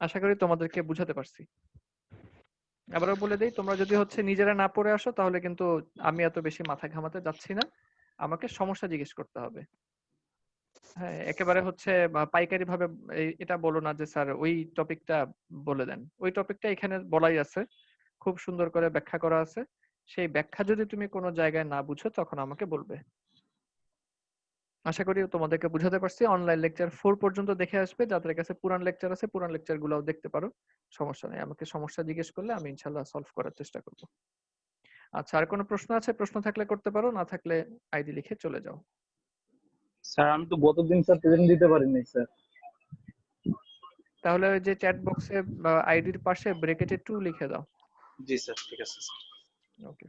আশা করি তোমাদেরকে বুঝাতে পারছি। আবারও বলে দেই, তোমরা যদি হচ্ছে নিজেরা না পড়ে আসো তাহলে কিন্তু আমি এত বেশি মাথা ঘামাতে যাচ্ছি না, আমাকে সমস্যা জিজ্ঞেস করতে হবে। হ্যাঁ, একেবারে হচ্ছে পাইকারি ভাবে এটা বলো না যে স্যার ওই টপিকটা বলে দেন। ওই টপিকটা এখানে বলাই আছে। খুব সুন্দর করে ব্যাখ্যা করা আছে। সেই ব্যাখ্যা যদি তুমি কোনো জায়গায় না বুঝো তখন আমাকে বলবে। আশা করি তোমাদেরকে বুঝাতে পারছি। অনলাইন লেকচার 4 পর্যন্ত দেখে আসবে। যাদের কাছে পুরান লেকচার আছে, পুরান লেকচার গুলাও দেখতে পারো। সমস্যা নেই। আমাকে সমস্যা জিজ্ঞেস করলে আমি ইনশাআল্লাহ সলভ করার চেষ্টা করব। আচ্ছা, আর কোনো প্রশ্ন আছে? প্রশ্ন থাকলে করতে পারো, না থাকলে আইডি লিখে চলে যাও। স্যার আমি তো গতদিন স্যার প্রেজেন্ট দিতে পারিনি স্যার। তাহলে ওই যে চ্যাট বক্সে আইডির পাশে ব্র্যাকেটে 2 লিখে দাও। জি স্যার, ঠিক আছে স্যার। ওকে।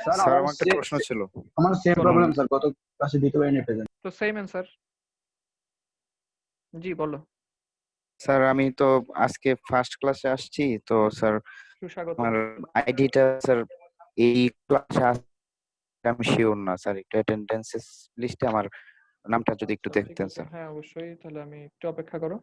স্যার স্যার আমার আমার একটা প্রশ্ন ছিল। আমার সেম বলো। প্রবলেম স্যার, গত ক্লাসে দিতে পারিনি প্রেজেন্ট। তো সেম অ্যান্সার। জি বলো। স্যার আমি তো আজকে ফার্স্ট ক্লাসে আসছি, তো স্যার সুস্বাগত। আমার আইডিটা স্যার এই ক্লাসে আমি শিওর না স্যার, একটু অ্যাটেন্ডেন্স লিস্টে আমার নামটা যদি একটু আচ্ছা, ঠিক দেখতেন আছে। স্যার। হ্যাঁ, অবশ্যই। তাহলে আমি একটু অপেক্ষা করো।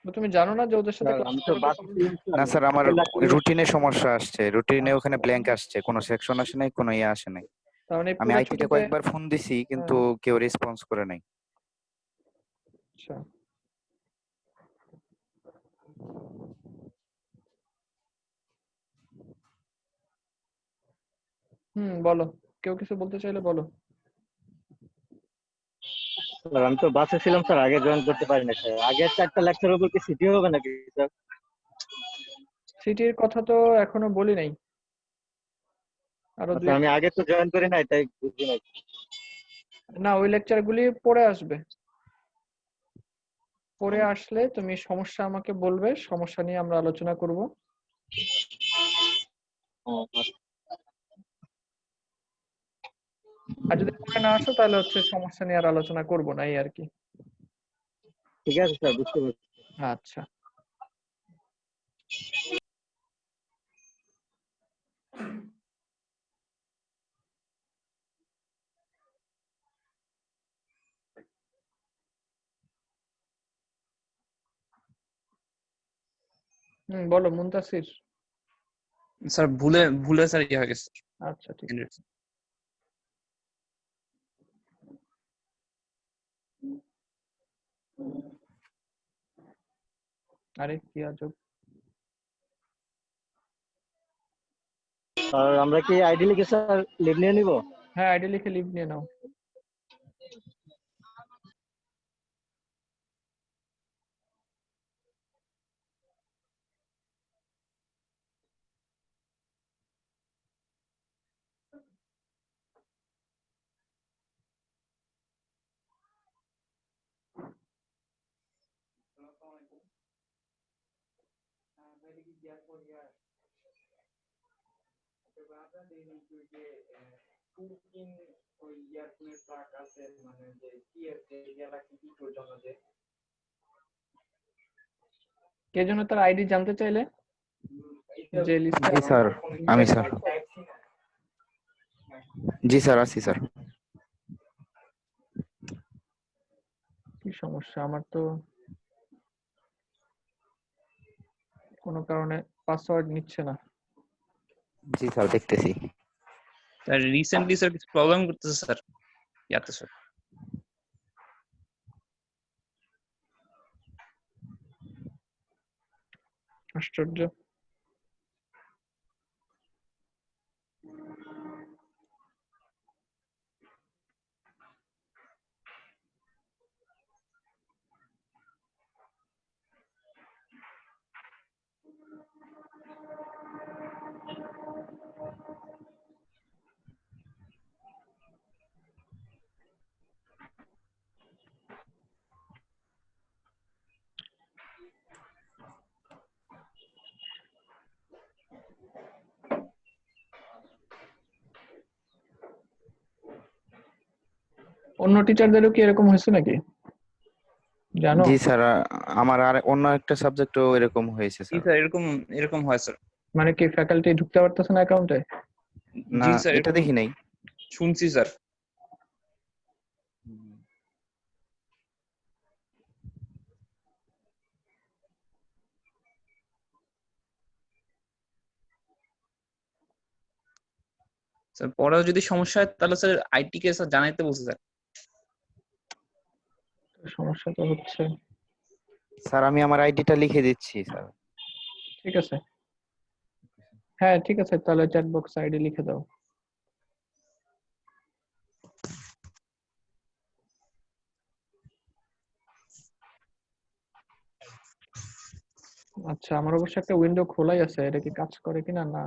তো তুমি জানো না যে ওদের সাথে স্যার ক্লাস আমি তো করাতে বাসে পারবে? ছিলাম স্যার। না স্যার, আমার আগের লেকচারে রুটিনে সমস্যা আসছে, রুটিনে আচ্ছা, ওখানে ব্ল্যাঙ্ক আসছে, কোনো সেকশন আসে নাই, কোনো ইয়ে আসে নাই। তার মানে আমি পুরো আইটিতে ছুটিতে। কয়েকবার ফোন দিছি কিন্তু হ্যাঁ, কেউ রেসপন্স করে নাই। আচ্ছা। বলো। কেউ কিছু বলতে চাইলে বলো। স্যার আমি তো বাসে ছিলাম স্যার, আগে জয়েন করতে পারিনি স্যার। আগের 4টা লেকচারের উপর কি সিটি হবে নাকি স্যার? সিটির কথা তো এখনো বলি নাই। আরো আচ্ছা, দুই। আমি আগে তো জয়েন করি নাই তাই বুঝি নাই। না, ওই লেকচার গুলি পরে আসবে। পরে আসলে তুমি সমস্যা আমাকে বলবে, সমস্যা নিয়ে আমরা আলোচনা করব। ও, আচ্ছা। আর যদি পরে না আসো তাহলে হচ্ছে সমস্যা নিয়ে আর আলোচনা করব না, এই আর কি। ঠিক আছে স্যার, বুঝতে পারছি। আচ্ছা। বলো মুনতাসির। স্যার ভুলে ভুলে স্যার ইয়ে হয়ে গেছে। আচ্ছা, ঠিক আছে। আরে কি আজব। আর আমরা কি আইডি লিখে স্যার লিভ নিয়ে নিব? হ্যাঁ, আইডি লিখে লিভ নিয়ে নাও। কে যেন তার আইডি জানতে চাইলে, যে লিস্টে জি স্যার, আমি স্যার। জি স্যার, আছি স্যার। কি সমস্যা? আমার তো কোনো কারণে পাসওয়ার্ড নিচ্ছে না। জি স্যার, দেখতেছি। স্যার রিসেন্টলি স্যার কিছু প্রবলেম করতেছে স্যার ইয়াতে স্যার। আশ্চর্য। অন্য টিচারদেরও কি এরকম হয়েছে নাকি জানো? জি স্যার, আমার আর অন্য একটা সাবজেক্টও এরকম হয়েছে জি স্যার। স্যার, এরকম এরকম হয় স্যার। মানে কি ফ্যাকাল্টি ঢুকতে পারতেছে না অ্যাকাউন্টে? না, জি স্যার, এটা এরকম দেখি নাই। শুনছি স্যার। স্যার পরেও যদি সমস্যা হয় তাহলে স্যার আইটি কে স্যার জানাইতে বলছে স্যার। সমস্যা তো হচ্ছে। স্যার আমি আমার আইডিটা লিখে দিচ্ছি স্যার। ঠিক আছে, হ্যাঁ ঠিক আছে, তাহলে চ্যাট বক্স আইডি লিখে দাও। আচ্ছা, আমার অবশ্য একটা উইন্ডো খোলাই আছে, এটা কি কাজ করে কিনা না।